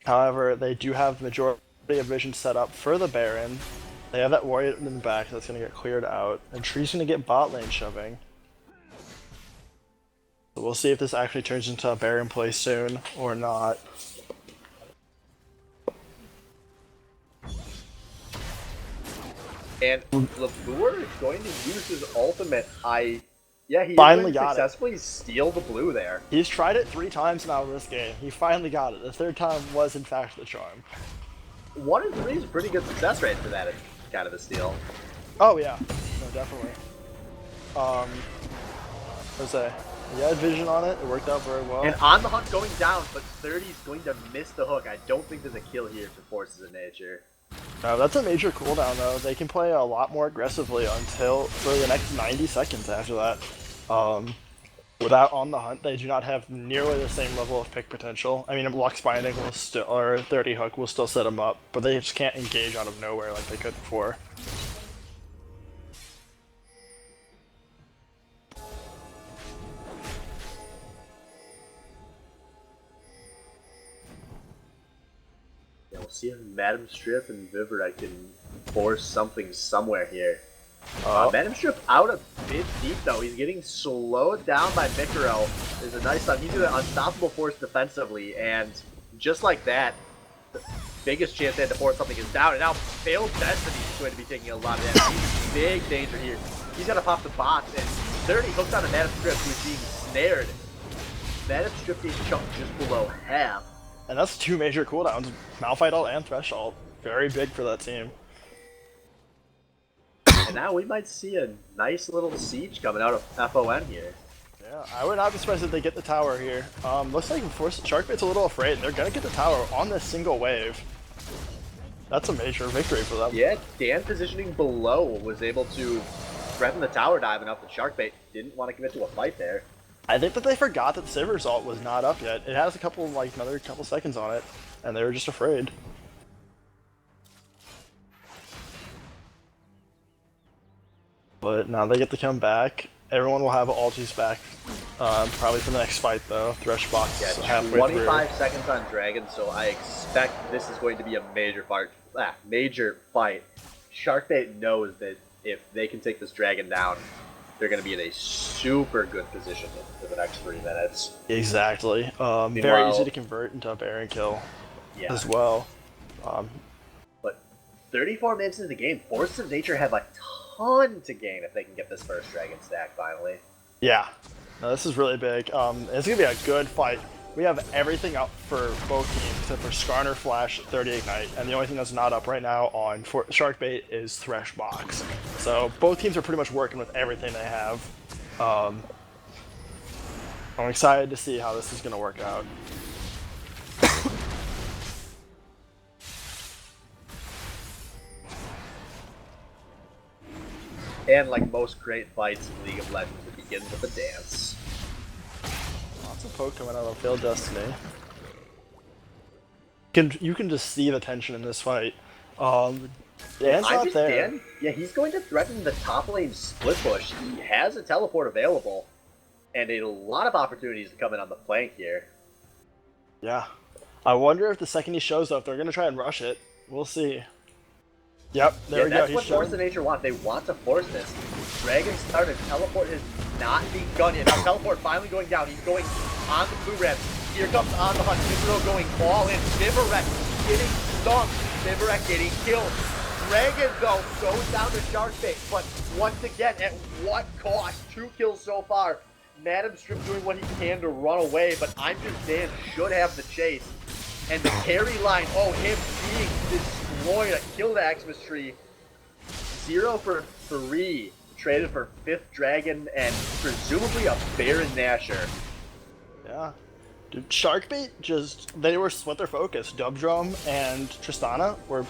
However, they do have the majority of vision set up for the Baron. They have that warrior in the back that's going to get cleared out, and Tree's going to get bot lane shoving. So we'll see if this actually turns into a Baron play soon or not. And LeBour is going to use his ultimate. He finally got got successfully steal the blue there. He's tried it 3 times now in this game. He finally got it. The 3rd time was in fact the charm. 1 and 3 is a pretty good success rate for that kind of a steal. Oh yeah, no, definitely. Jose. He had vision on it. It worked out very well. And on the hunt going down, but 30's going to miss the hook. I don't think there's a kill here for Forces of Nature. That's a major cooldown, though. They can play a lot more aggressively for the next 90 seconds after that. Without on the hunt, they do not have nearly the same level of pick potential. I mean, Lux Binding will still, or 30 hook will still set them up, but they just can't engage out of nowhere like they could before. Yeah, we'll see if Madam Strip and Vivorite can force something somewhere here. Madam Strip out a bit deep, though. He's getting slowed down by Mikaro. There's a nice time. He's an unstoppable force defensively, and just like that, the biggest chance they had to force something is down, and now Failed Destiny is going to be taking a lot of damage. He's in big danger here. He's got to pop the box, and 30 hooked on a Madam Strip who's being snared. Madam Strip is chunked just below half. And that's two major cooldowns, Malphite ult and Thresh ult. Very big for that team. And now we might see a nice little siege coming out of FoN here. Yeah, I would not be surprised if they get the tower here. Looks like Sharkbait's a little afraid. They're gonna get the tower on this single wave. That's a major victory for them. Yeah, Dan positioning below was able to threaten the tower dive enough that Sharkbait didn't want to commit to a fight there. I think that they forgot that Sivir's ult was not up yet. It has another couple seconds on it, and they were just afraid. But now they get to come back. Everyone will have ultis back, probably for the next fight though. Thresh box Yeah, halfway 25 seconds on Dragon, so I expect this is going to be a major fight. Sharkbait knows that if they can take this Dragon down, they're going to be in a super good position for the next 3 minutes. Exactly. Very easy to convert into a Baron kill as well. But 34 minutes into the game, Forces of Nature have a ton to gain if they can get this first Dragon stack finally. Yeah. No, this is really big. It's going to be a good fight. We have everything up for both teams except for Skarner, Flash, 30 Ignite, and the only thing that's not up right now on Sharkbait is Thresh Box. So both teams are pretty much working with everything they have. I'm excited to see how this is going to work out. And like most great fights in League of Legends, it begins with a dance. Lots of poke coming out of Failed Destiny. You can just see the tension in this fight. Dan's not there. Dan, yeah, he's going to threaten the top lane split push. He has a teleport available, and a lot of opportunities to come in on the flank here. Yeah. I wonder if the second he shows up, they're going to try and rush it. We'll see. Yep, there we go. That's what Force of Nature want. They want to force this. Dragon started. Teleport has not begun yet. Now teleport finally going down. He's going on the blue red. Here comes on the hunt. Vibro going all in. Vivorek getting stung. Vivorek getting killed. Dragon though goes down to Sharkbait, but once again, at what cost? 2 kills so far. Madam Strip doing what he can to run away, but I'm Just Dan should have the chase. And the carry line, oh, him being destroyed, a killed Aximus Tree. 0 for 3, traded for 5th Dragon, and presumably a Baron Nashor. Yeah. Dude, Sharkbait they were split their focus. Dubdrum and Tristana were,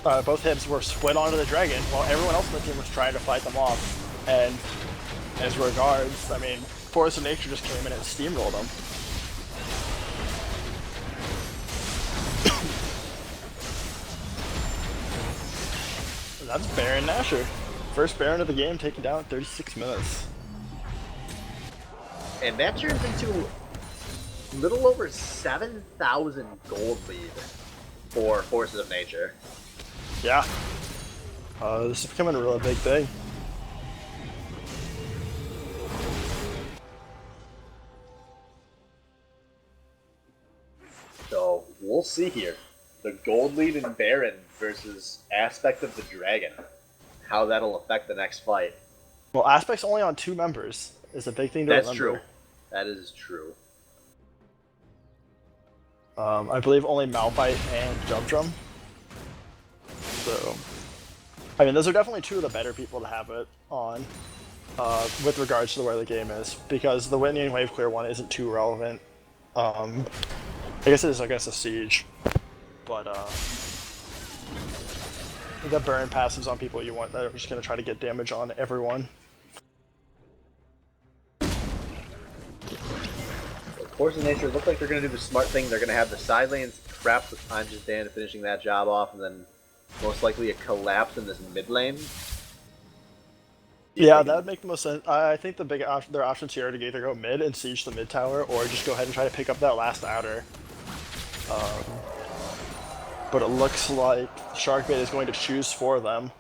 both hibs were split onto the Dragon, while everyone else on the team was trying to fight them off. And as regards, I mean, Force of Nature just came in and steamrolled them. That's Baron Nashor. First Baron of the game taken down in 36 minutes. And that turns into a little over 7,000 gold lead for Forces of Nature. Yeah. This is becoming a really big thing. So we'll see here. The gold lead in Baron versus Aspect of the Dragon. How that'll affect the next fight. Well, Aspect's only on 2 members. Is a big thing to remember. That's true. That is true. I believe only Malphite and Dubdrum. So, I mean, those are definitely 2 of the better people to have it on. with regards to where the game is, because the Whitney and Wave Clear one isn't too relevant. I guess it is against a siege, but the burn passives on people you want that are just gonna try to get damage on everyone. Force of Nature look like they're going to do the smart thing. They're going to have the side lanes trapped with I'm Just Dan finishing that job off, and then most likely a collapse in this mid lane. Yeah, that would make the most sense. I think their options here are to either go mid and siege the mid tower, or just go ahead and try to pick up that last outer. But it looks like Sharkbait is going to choose for them.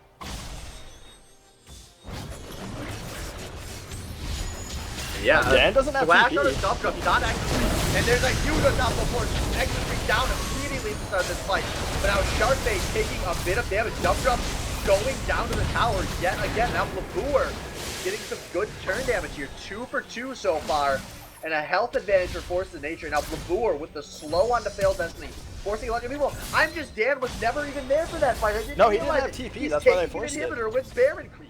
Yeah, Dan doesn't have Flash TP. on his dump truck, he's on exit, and there's a huge enough before exit streak down immediately to start this fight. But now Sharkbait taking a bit of damage, dump truck going down to the tower yet again. Now Labour getting some good turn damage here, 2 for 2 so far, and a health advantage for Force of Nature. Now Labour with the slow on to Failed Destiny, forcing a lot of people. I'm Just Dan was never even there for that fight. No, he didn't have TP. He's that's why they taking forced an it. inhibitor with Baron Creep.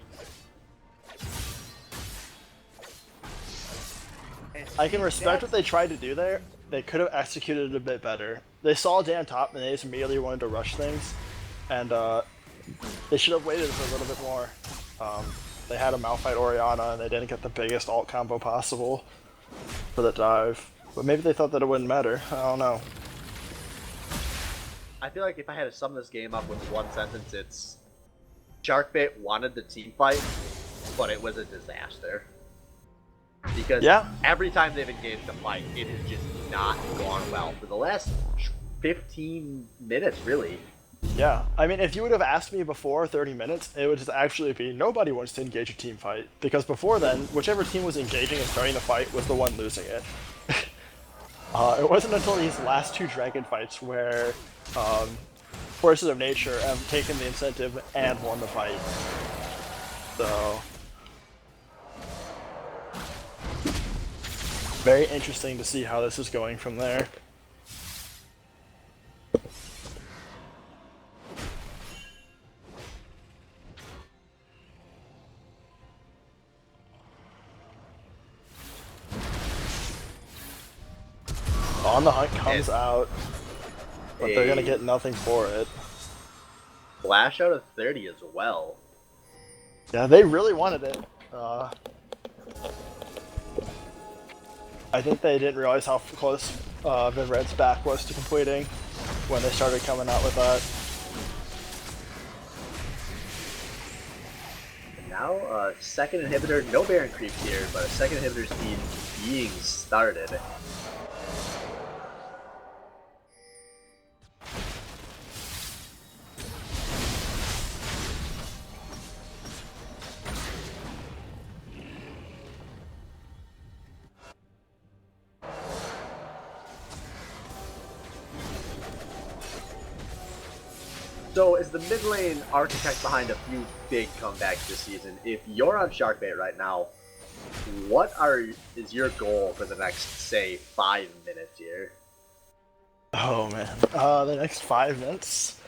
I can respect what they tried to do there. They could have executed it a bit better. They saw Dan top and they just immediately wanted to rush things, and they should have waited for a little bit more. They had a Malphite Orianna and they didn't get the biggest ult combo possible for the dive. But maybe they thought that it wouldn't matter. I don't know. I feel like if I had to sum this game up with one sentence, it's Sharkbait wanted the team fight, but it was a disaster. Because every time they've engaged a fight, it has just not gone well for the last 15 minutes, really. Yeah, I mean, if you would have asked me before 30 minutes, it would just actually be nobody wants to engage a team fight. Because before then, whichever team was engaging and starting the fight was the one losing it. It wasn't until these last 2 dragon fights where Forces of Nature have taken the incentive and won the fight. So very interesting to see how this is going from there. On the Hunt comes out, but they're gonna get nothing for it. Flash out of 30 as well. Yeah, they really wanted it. I think they didn't realize how close Vivred's back was to completing when they started coming out with that. And now, second inhibitor, no Baron Creep here, but a second inhibitor speed being started. So is the mid lane architect behind a few big comebacks this season? If you're on Sharkbait right now, what is your goal for the next, say, 5 minutes here? Oh man, the next 5 minutes.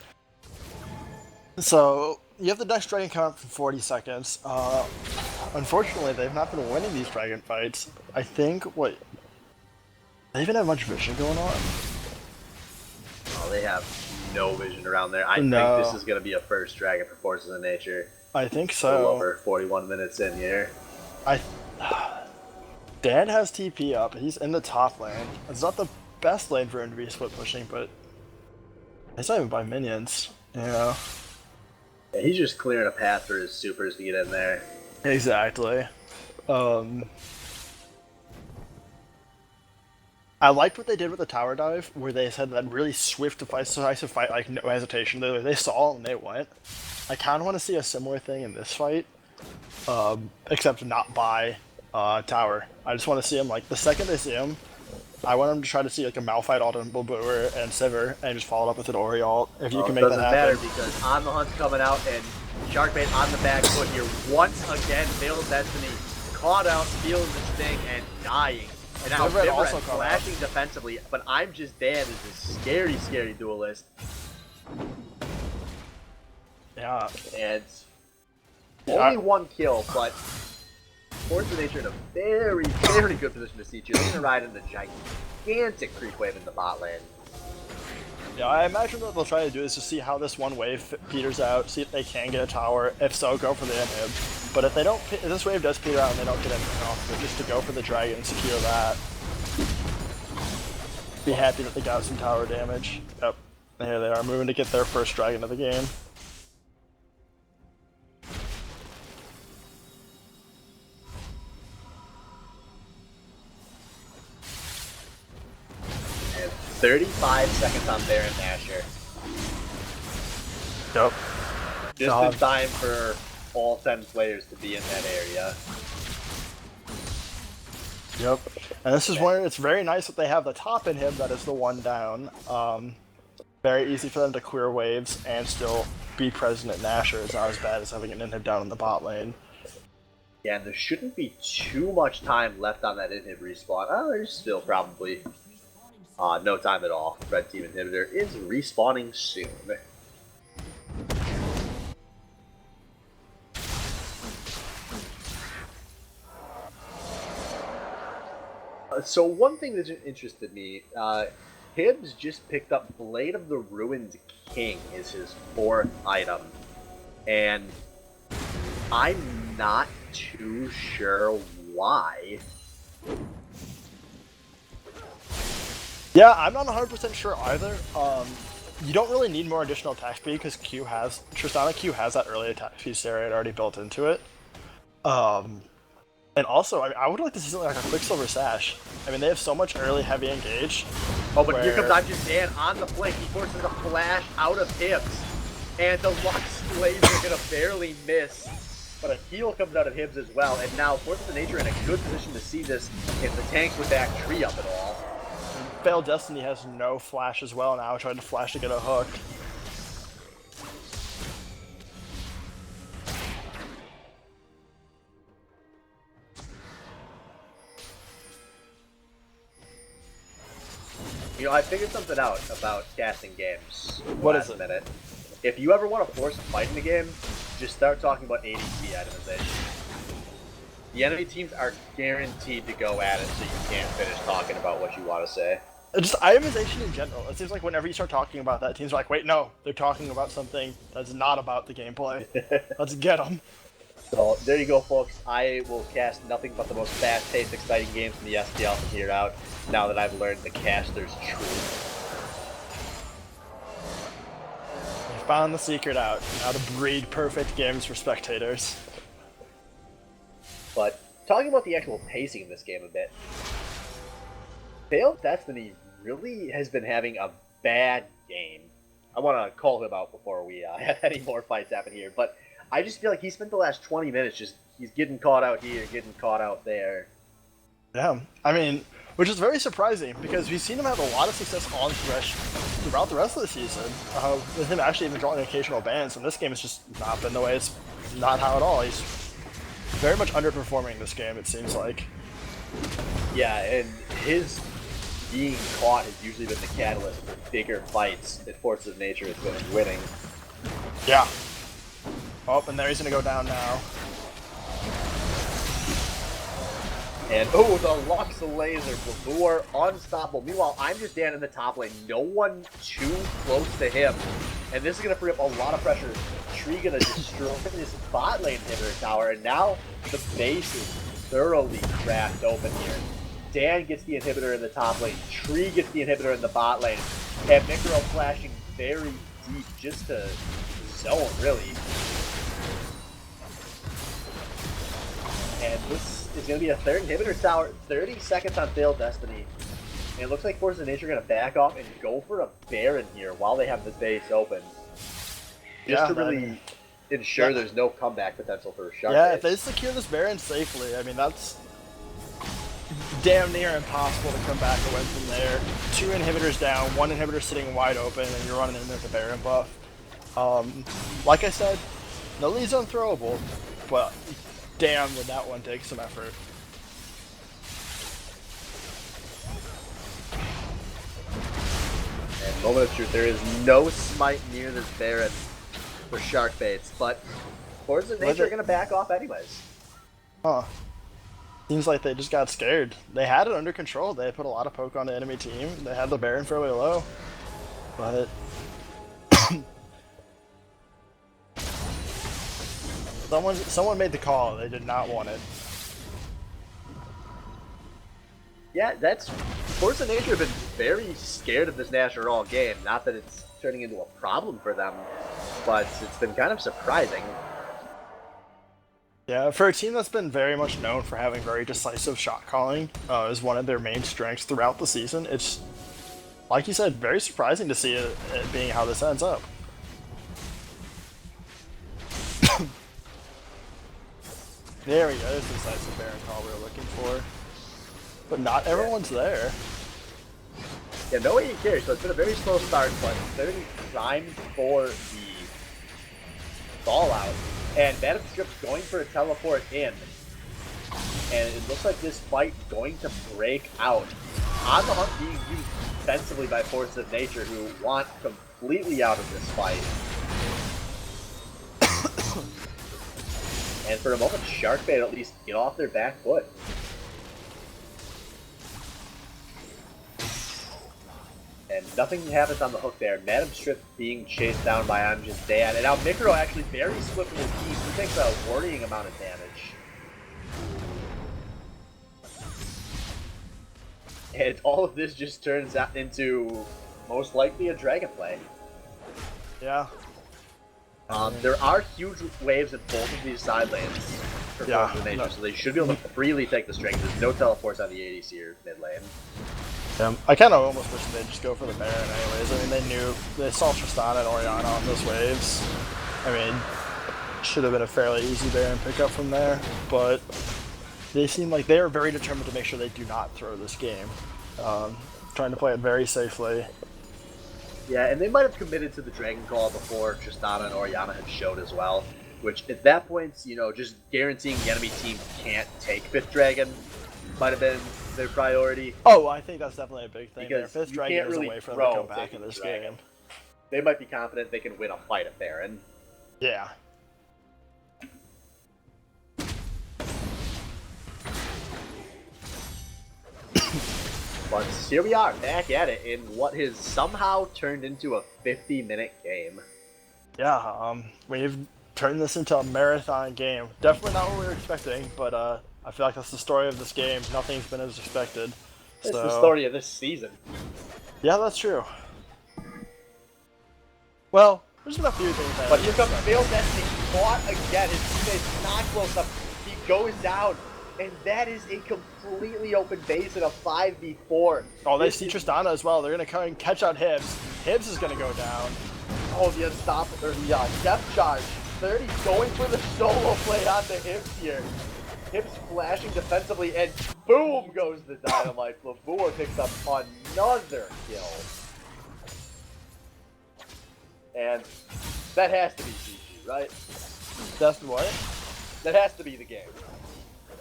So you have the next dragon come up for 40 seconds. Unfortunately, they've not been winning these dragon fights. I think they even have much vision going on. Oh, they have no vision around there. I think this is going to be a first dragon for Forces of Nature. I think so. A little over 41 minutes in here. Dan has TP up. He's in the top lane. It's not the best lane for him to be split pushing, but he's not even by minions. You know. Yeah, he's just clearing a path for his supers to get in there. Exactly. I liked what they did with the tower dive, where they said that really swift, decisive fight, like no hesitation. They saw it and they went. I kind of want to see a similar thing in this fight, except not by tower. I just want to see him, like, the second they see him, I want him to try to see like a Malphite ult on Bulbur and Sivir, and just follow it up with an Ori ult, if you can make that happen. It doesn't matter, because On the Hunt's coming out, and Sharkbait on the back foot here. Once again, Failed Destiny caught out, feeling the sting, and dying. And now Vivred flashing defensively, but I'm Just Dan is a scary, scary duelist. Yeah. And only one kill, but Force of Nature in a very, very good position to see too. They're going to ride in the gigantic creep wave in the bot lane. Yeah, I imagine what they'll try to do is to see how this one wave peters out, see if they can get a tower. If so, go for the inhib. But if they don't, if this wave does peter out and they don't get anything off, just to go for the dragon and secure that. Be happy that they got some tower damage. Yep, there they are, moving to get their first dragon of the game. And 35 seconds on Baron Nashor. Yep. Just in time for all 10 players to be in that area. Yep. And this is where it's very nice that they have the top inhib that is the one down. Very easy for them to clear waves and still be present at Nashor. It's not as bad as having an inhib down in the bot lane. Yeah, and there shouldn't be too much time left on that inhib respawn. Oh, there's still probably no time at all. Red team inhibitor is respawning soon. So one thing that interested me, Hibbs just picked up Blade of the Ruined King is his 4th item, and I'm not too sure why. Yeah, I'm not 100% sure either. You don't really need more additional attack speed because Tristana Q has that early attack speed steroid already built into it. And also, I would like to see something like a Quicksilver Sash. I mean, they have so much early heavy engage. Oh, but here comes Dodge's Dan on the flank. He forces a flash out of Hibbs. And the Lux Blades are going to barely miss. But a heal comes out of Hibbs as well. And now Force of Nature in a good position to see this if the tank would back tree up at all. Veiled Destiny has no flash as well now, trying to flash to get a hook. You know, I figured something out about casting games. What is it? Minute. If you ever want to force a fight in the game, just start talking about ADC itemization. The enemy teams are guaranteed to go at it, so you can't finish talking about what you want to say. Just itemization in general. It seems like whenever you start talking about that, teams are like, wait, no, they're talking about something that's not about the gameplay. Let's get them. So there you go, folks. I will cast nothing but the most fast-paced, exciting games in the SBL from here out, now that I've learned the caster's truth. We found the secret out, how to breed perfect games for spectators. But talking about the actual pacing of this game a bit, Veiled Destiny really has been having a bad game. I want to call him out before we have any more fights happen here, but I just feel like he spent the last 20 minutes he's getting caught out here, getting caught out there. Yeah, I mean, which is very surprising because we've seen him have a lot of success on Thresh throughout the rest of the season, with him actually even drawing occasional bans, and this game has just not been the way. It's not how at all. He's very much underperforming this game, it seems like. Yeah, and his being caught has usually been the catalyst for bigger fights that Force of Nature has been winning. Yeah. Oh, and there he's gonna go down now. And oh, the Lux Laser, Blabur, unstoppable. Meanwhile, I'm just down in the top lane. No one too close to him. And this is gonna free up a lot of pressure. Tree gonna destroy this bot lane inhibitor tower, and now the base is thoroughly cracked open here. Dan gets the inhibitor in the top lane. Tree gets the inhibitor in the bot lane. And Micro flashing very deep just to zone, really. And this is going to be a third inhibitor tower. 30 seconds on Veiled Destiny. And it looks like Force of Nature are going to back off and go for a Baron here while they have the base open. Just to really ensure there's no comeback potential for Shark. Yeah, if they secure this Baron safely, I mean, that's damn near impossible to come back and win from there. 2 inhibitors down, 1 inhibitor sitting wide open, and you're running in with the Baron buff. Like I said, no lead's unthrowable, but damn would that one take some effort. And moment of truth, there is no smite near this Baron for Shark Baits, but Force of Nature are going to back off anyways. Huh. Seems like they just got scared. They had it under control. They put a lot of poke on the enemy team. They had the Baron fairly low. But someone made the call. They did not want it. Yeah, that's Force of Nature have been very scared of this National all game. Not that it's turning into a problem for them, but it's been kind of surprising. Yeah, for a team that's been very much known for having very decisive shot calling is one of their main strengths throughout the season. It's, like you said, very surprising to see it being how this ends up. There we go. There's the decisive Baron call we were looking for. But not everyone's there. Yeah, nobody cares. So it's been a very slow start, but they're primed for the fallout. And Madam Strip's going for a teleport in. And it looks like this fight going to break out. On the hunt being used defensively by Forces of Nature, who want completely out of this fight. And for a moment, Sharkbait at least get off their back foot. And nothing happens on the hook there. Madam Strip being chased down by Amjad's dad. And now Mikro actually very swift in his teeth. He takes a worrying amount of damage. And all of this just turns out into most likely a dragon play. Yeah. There are huge waves at both of these side lanes for Forces of Nature, so they should be able to freely take this dragon. There's no teleports on the ADC or mid lane. I kind of almost wish they'd just go for the Baron anyways. I mean, they saw Tristana and Orianna on those waves. I mean, should have been a fairly easy Baron pickup from there, but they seem like they are very determined to make sure they do not throw this game. Trying to play it very safely. Yeah, and they might have committed to the Dragon Call before Tristana and Orianna had showed as well, which at that point, you know, just guaranteeing the enemy team can't take 5th Dragon might have been their priority. Oh, I think that's definitely a big thing. Their 5th Dragon is really a way for them to come back in this game. They might be confident they can win a fight at Baron. Yeah. But here we are, back at it in what has somehow turned into a 50-minute game. Yeah, we've turned this into a marathon game. Definitely not what we were expecting, but I feel like that's the story of this game. Nothing's been as expected. It's the story of this season. Yeah, that's true. Well, there's been a few things. But here comes Failed Destiny, caught again. His teammate's not close up. He goes down. And that is a completely open base in a 5v4. Oh, they see Tristana as well. They're going to come and catch out Hibbs. Hibbs is going to go down. Oh, the unstoppable, or the depth charge. 30 going for the solo play on the Hibbs here. Hibbs flashing defensively, and boom goes the dynamite. Lavur picks up another kill. And that has to be GG, right? That's what? That has to be the game.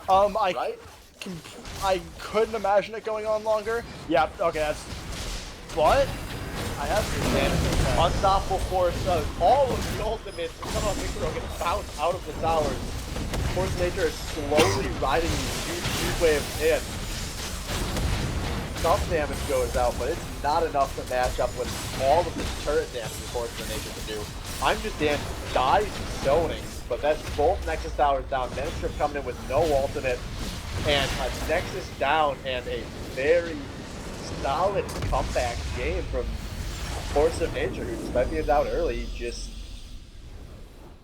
I couldn't imagine it going on longer. Yeah, okay, that's... But I have to unstoppable force, all of the ultimates. Somehow Mikro gets bounced out of the towers. Force Nature is slowly riding these huge waves in. Some damage goes out, but it's not enough to match up with all of the turret damage Force Nature can do. I'm just Dan dies zoning. But that's both Nexus Towers down. Manstrip coming in with no ultimate. And a Nexus down and a very solid comeback game from Force of Nature, who despite being down early, just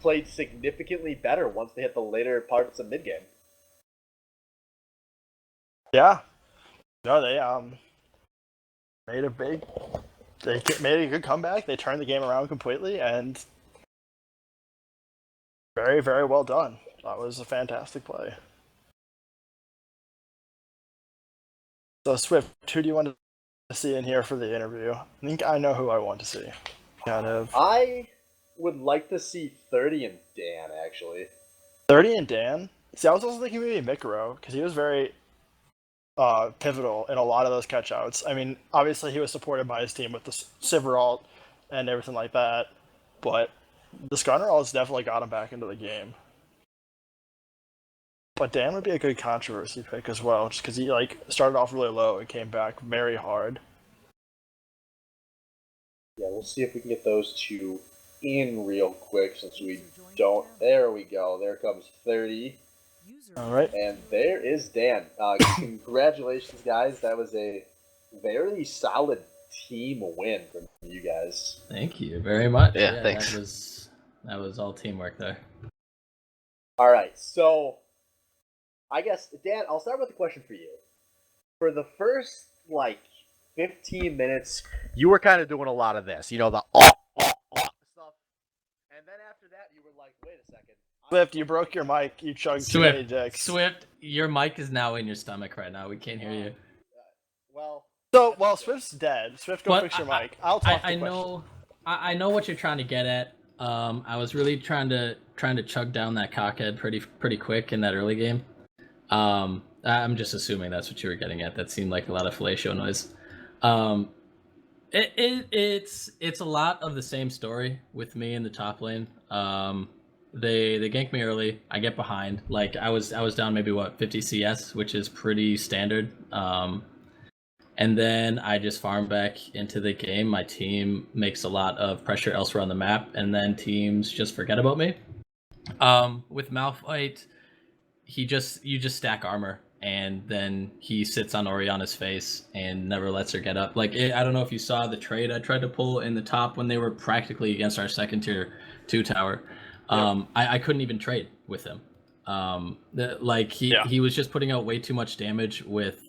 played significantly better once they hit the later parts of mid-game. Yeah. No, they made a good comeback. They turned the game around completely, and very, very well done. That was a fantastic play. So, Swift, who do you want to see in here for the interview? I think I know who I want to see. Kind of. I would like to see 30 and Dan, actually. 30 and Dan? See, I was also thinking maybe Mikro, because he was very pivotal in a lot of those catch-outs. I mean, obviously he was supported by his team with the Sivir ult and everything like that, but the Skarner ult's definitely got him back into the game. But Dan would be a good controversy pick as well, just because he started off really low and came back very hard. Yeah, we'll see if we can get those two in real quick since we don't. There we go. There comes 30. All right. And there is Dan. Congratulations, guys. That was a very solid team win from you guys. Thank you very much. Yeah, thanks. That was all teamwork there. All right, so I guess, Dan, I'll start with a question for you. For the first, 15 minutes, you were kind of doing a lot of this. You know, the stuff. And then after that, you were like, wait a second. Swift, you broke your mic. You chugged too many dicks. Swift, your mic is now in your stomach right now. We can't hear you. Swift's dead. Swift, go fix your mic. I'll talk to you. I know what you're trying to get at. I was really trying to chug down that cockhead pretty quick in that early game. I'm just assuming that's what you were getting at. That seemed like a lot of fellatio noise. It's a lot of the same story with me in the top lane. They gank me early. I get behind. I was down maybe 50 CS, which is pretty standard. And then I just farm back into the game. My team makes a lot of pressure elsewhere on the map, and then teams just forget about me. With Malphite, you just stack armor, and then he sits on Oriana's face and never lets her get up. I don't know if you saw the trade I tried to pull in the top when they were practically against our second tier 2 tower. I couldn't even trade with him. He was just putting out way too much damage with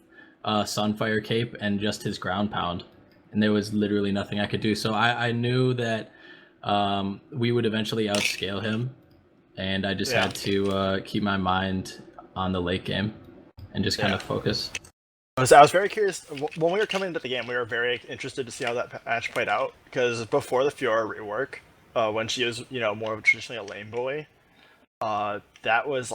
Sunfire Cape and just his ground pound, and there was literally nothing I could do. So I knew that we would eventually outscale him, and I just had to keep my mind on the late game and just kind of focus. I was very curious. When we were coming into the game, we were very interested to see how that match played out, because before the Fiora rework, when she was more of traditionally a lane bully, that was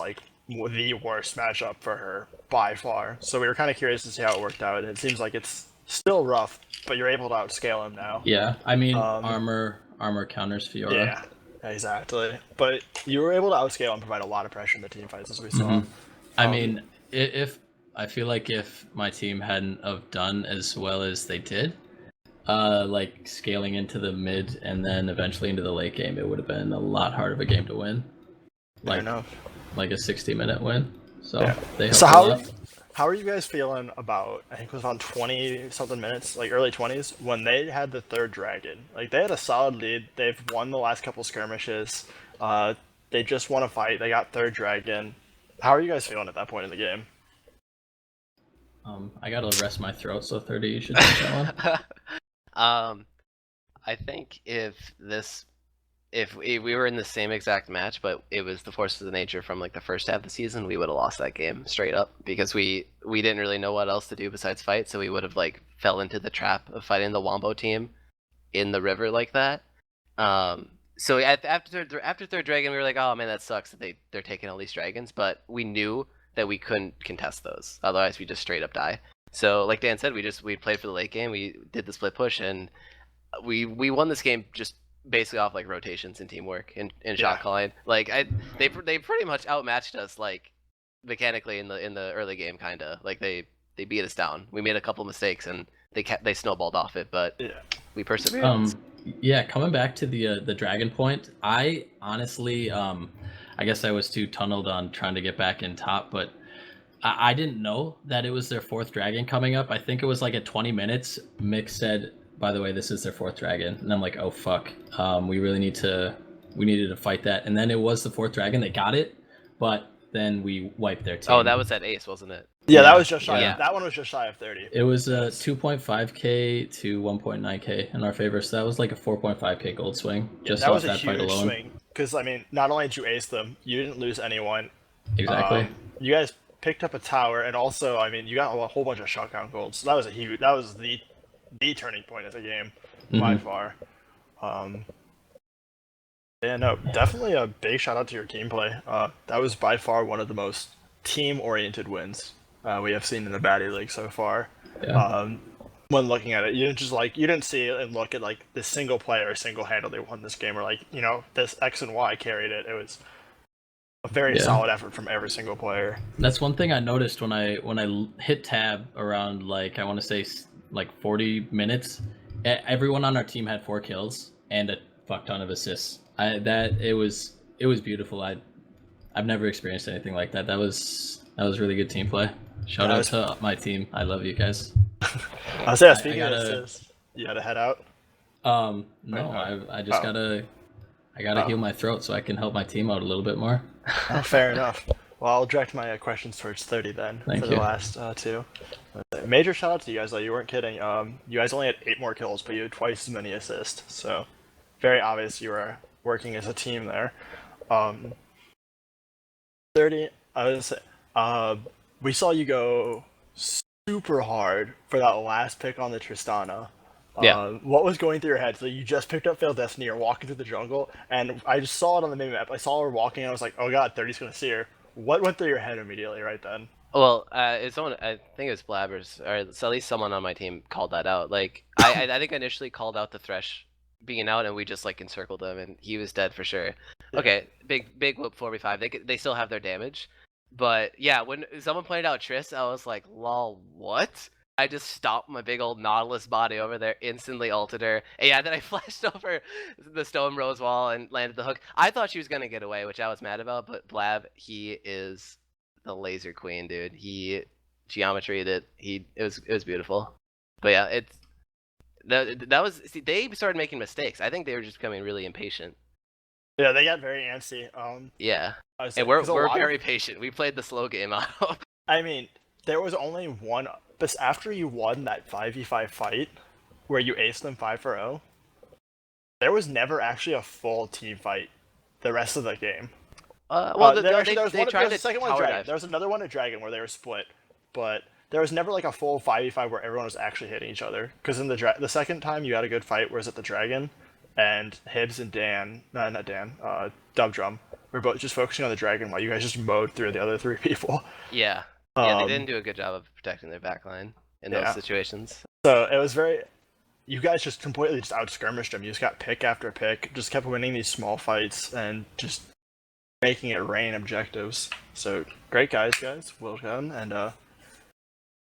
the worst matchup for her by far. So we were kind of curious to see how it worked out. It seems like it's still rough, but you're able to outscale him now. Yeah, I mean, armor counters Fiora. Yeah, exactly. But you were able to outscale and provide a lot of pressure in the team fights, as we saw. I mean, if I feel like if my team hadn't have done as well as they did, scaling into the mid and then eventually into the late game, it would have been a lot harder of a game to win. Fair enough. Like a 60-minute win. So they helped So a lot. how are you guys feeling about, I think it was around 20 something minutes, early 20s, when they had the third dragon? They had a solid lead. They've won the last couple skirmishes. They just won a fight. They got third dragon. How are you guys feeling at that point in the game? I gotta rest my throat, so 30 you should take that one. I think if we were in the same exact match, but it was the forces of nature from the first half of the season, we would have lost that game straight up, because we didn't really know what else to do besides fight, so we would have fell into the trap of fighting the Wombo team in the river like that. So after third dragon, we were like, oh man, that sucks that they're taking all these dragons, but we knew that we couldn't contest those, otherwise we just straight up die. So like Dan said, we played for the late game, we did the split push, and we won this game just basically off rotations and teamwork and shot calling. They pretty much outmatched us mechanically in the early game, kinda. They beat us down. We made a couple mistakes and they snowballed off it, but we persevered. Coming back to the dragon point, I honestly I guess I was too tunneled on trying to get back in top, but I didn't know that it was their fourth dragon coming up. I think it was at 20 minutes. Mick said, by the way, this is their fourth dragon, and I'm like, oh fuck, we needed to fight that. And then it was the fourth dragon. They got it, but then we wiped their team. Oh, that was at Ace, wasn't it? Yeah, that was just shy. Yeah. That one was just shy of 30. It was 2.5k to 1.9k in our favor, so that was a 4.5k gold swing just off that fight alone. That was a huge swing, because not only did you ace them, you didn't lose anyone. Exactly. You guys picked up a tower, and also, you got a whole bunch of shutdown golds. So that was the turning point of the game by far. Definitely a big shout out to your teamplay. That was by far one of the most team-oriented wins we have seen in the Baddie League so far. Yeah. When looking at it, you didn't see it and look at this single player single-handedly won this game, or this X and Y carried it. It was a very Yeah. solid effort from every single player. That's one thing I noticed when I hit tab around like I want to say like 40 minutes. Everyone on our team had 4 kills and a fuck ton of assists. It was beautiful. I've never experienced anything like that. That was really good team play. Shout out to my team. I love you guys. I was saying, speaking of assists, you gotta head out. No, I just gotta heal my throat so I can help my team out a little bit more. Oh, fair enough. Well, I'll direct my questions towards 30 then Thank for you. the last 2. Major shout out to you guys though. You weren't kidding. You guys only had 8 more kills, but you had twice as many assists. So very obvious you were working as a team there. 30. We saw you go super hard for that last pick on the Tristana. Yeah. What was going through your head? So you just picked up Failed Destiny, you're walking through the jungle, and I just saw it on the mini-map. I saw her walking, and I was like, oh god, 30's gonna see her. What went through your head immediately right then? Well, it's someone. I think it was Blabbers, or so at least someone on my team called that out. Like, I think I initially called out the Thresh being out, and we just like encircled him, and he was dead for sure. Yeah. Okay, big whoop 4v5. They still have their damage, but yeah, when someone pointed out Triss, I was like, lol, what? I just stopped my big old Nautilus body over there, instantly ulted her. And yeah, then I flashed over the stone rose wall and landed the hook. I thought she was gonna get away, which I was mad about, but Blab, he is the laser queen, dude. He geometryed it. It was beautiful. But yeah, that was see, they started making mistakes. I think they were just becoming really impatient. Yeah, they got very antsy. Yeah, and we're very patient. We played the slow game out. I mean, there was only one. But after you won that 5v5 fight, where you aced them 5-0, there was never actually a full team fight the rest of the game. They tried to second one Dragon. There was another one at Dragon where they were split, but there was never like a full 5v5 where everyone was actually hitting each other. Because in the second time you had a good fight was at the Dragon, and Hibbs and Dub Drum were both just focusing on the Dragon while you guys just mowed through the other 3 people. Yeah. Yeah, they didn't do a good job of protecting their backline in those situations. So it was you guys just completely just out-skirmished them. You just got pick after pick, just kept winning these small fights and just making it rain objectives. So great guys, well done. And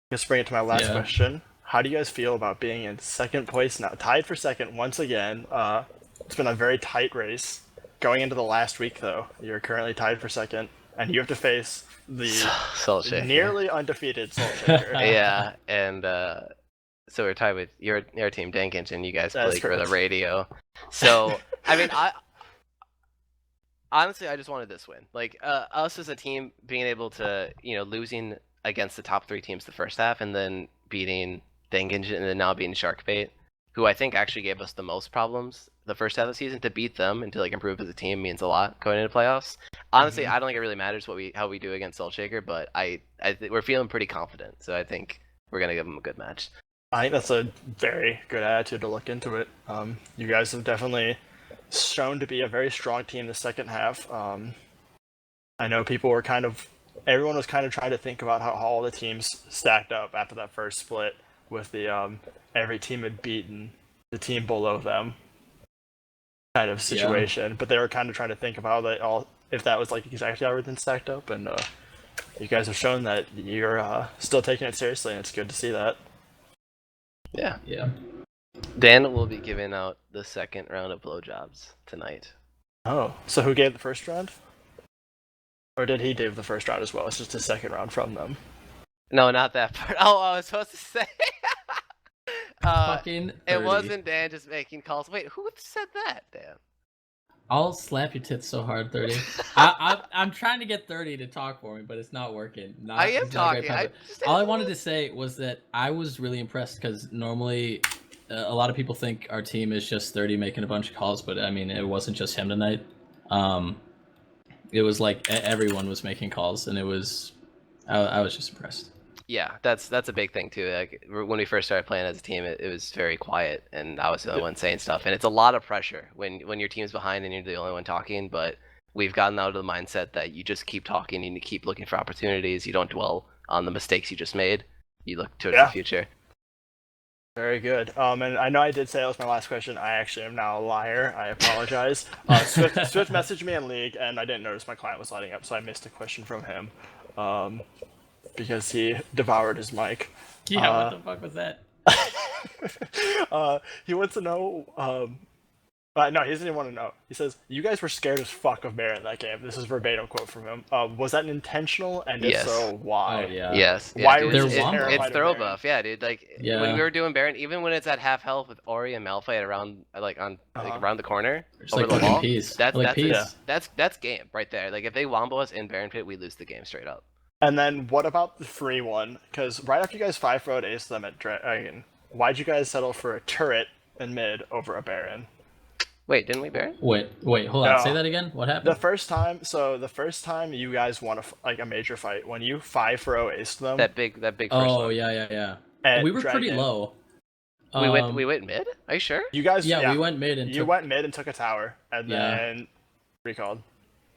let's bring it to my last question. How do you guys feel about being in second place now, tied for second once again? It's been a very tight race. Going into the last week though, you're currently tied for second, and you have to face the nearly undefeated Salt Shaker. Yeah, and so we're tied with your team, Dankage, and you guys played for the radio. So I mean, honestly, I just wanted this win. Like us as a team being able to, losing against the top 3 teams the first half, and then beating Dankage, and then now beating Sharkbait, who I think actually gave us the most problems the first half of the season. To beat them and to like improve as a team means a lot going into playoffs. Honestly, I don't think it really matters how we do against Salt Shaker, but I think we're feeling pretty confident, so I think we're gonna give them a good match. I think that's a very good attitude to look into it. You guys have definitely shown to be a very strong team the second half. I know everyone was kind of trying to think about how all the teams stacked up after that first split with the every team had beaten the team below them kind of situation, but they were kind of trying to think of how if that was like exactly how everything stacked up, and you guys have shown that you're still taking it seriously, and it's good to see that. Yeah. Dan will be giving out the second round of blowjobs tonight. Oh, so who gave the first round? Or did he give the first round as well? It's just a second round from them. No, not that part. Oh, I was supposed to say. Fucking 30. It wasn't Dan just making calls. Wait, who said that, Dan? I'll slap your tits so hard, 30. I'm trying to get 30 to talk for me, but it's not working. I am talking. All I wanted to say was that I was really impressed because normally a lot of people think our team is just 30 making a bunch of calls, but I mean, it wasn't just him tonight. It was like everyone was making calls, and I was just impressed. Yeah, that's a big thing too. Like when we first started playing as a team, it was very quiet, and I was the only one saying stuff. And it's a lot of pressure when your team's behind and you're the only one talking. But we've gotten out of the mindset that you just keep talking and you keep looking for opportunities. You don't dwell on the mistakes you just made. You look towards the future. Very good. And I know I did say that was my last question. I actually am now a liar. I apologize. Swift messaged me in League, and I didn't notice my client was lighting up, so I missed a question from him. Because he devoured his mic. Yeah, what the fuck was that? He wants to know. No, he doesn't even want to know. He says, "You guys were scared as fuck of Baron that game." This is a verbatim quote from him. Was that intentional? And if Yes. so, why? Oh yeah. Yes. Why dude, were you They're wombo. terrified it's of throw Baron? buff, yeah, dude. Like Yeah. when we were doing Baron, even when it's at half health with Ori and Malphite around like around the corner Just over like the cooking wall, peas. that's Like peas. that's game right there. Like if they wombo us in Baron Pit, we lose the game straight up. And then what about the free one? Because right after you guys 5-0'd ace them at Dragon, why'd you guys settle for a turret in mid over a Baron? Wait, didn't we Baron? Wait, hold on. No. Say that again. What happened? The first time you guys won a major fight, when you 5-0 aced them. That big first Oh one. yeah. at We were pretty Dragon, low. We went mid? Are you sure? You guys, Yeah, we went mid and you took... went mid and took a tower, and Yeah. then recalled.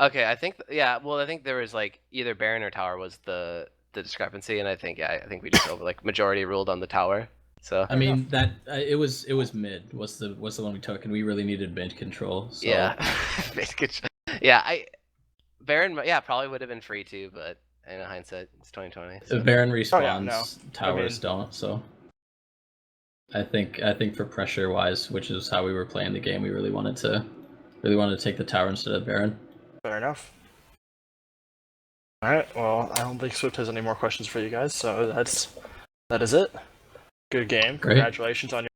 Okay, I think well, I think there was like either Baron or tower was the discrepancy, and I think we just over like majority ruled on the tower. So I mean that it was mid was the one we took, and we really needed mid control. So. yeah, Baron probably would have been free too, but in hindsight, it's 2020. So. Baron respawns, no. towers don't. So I think for pressure wise, which is how we were playing the game, we really wanted to take the tower instead of Baron. Fair enough. All right. Well, I don't think Swift has any more questions for you guys, so that is it. Good game. Great. Congratulations on your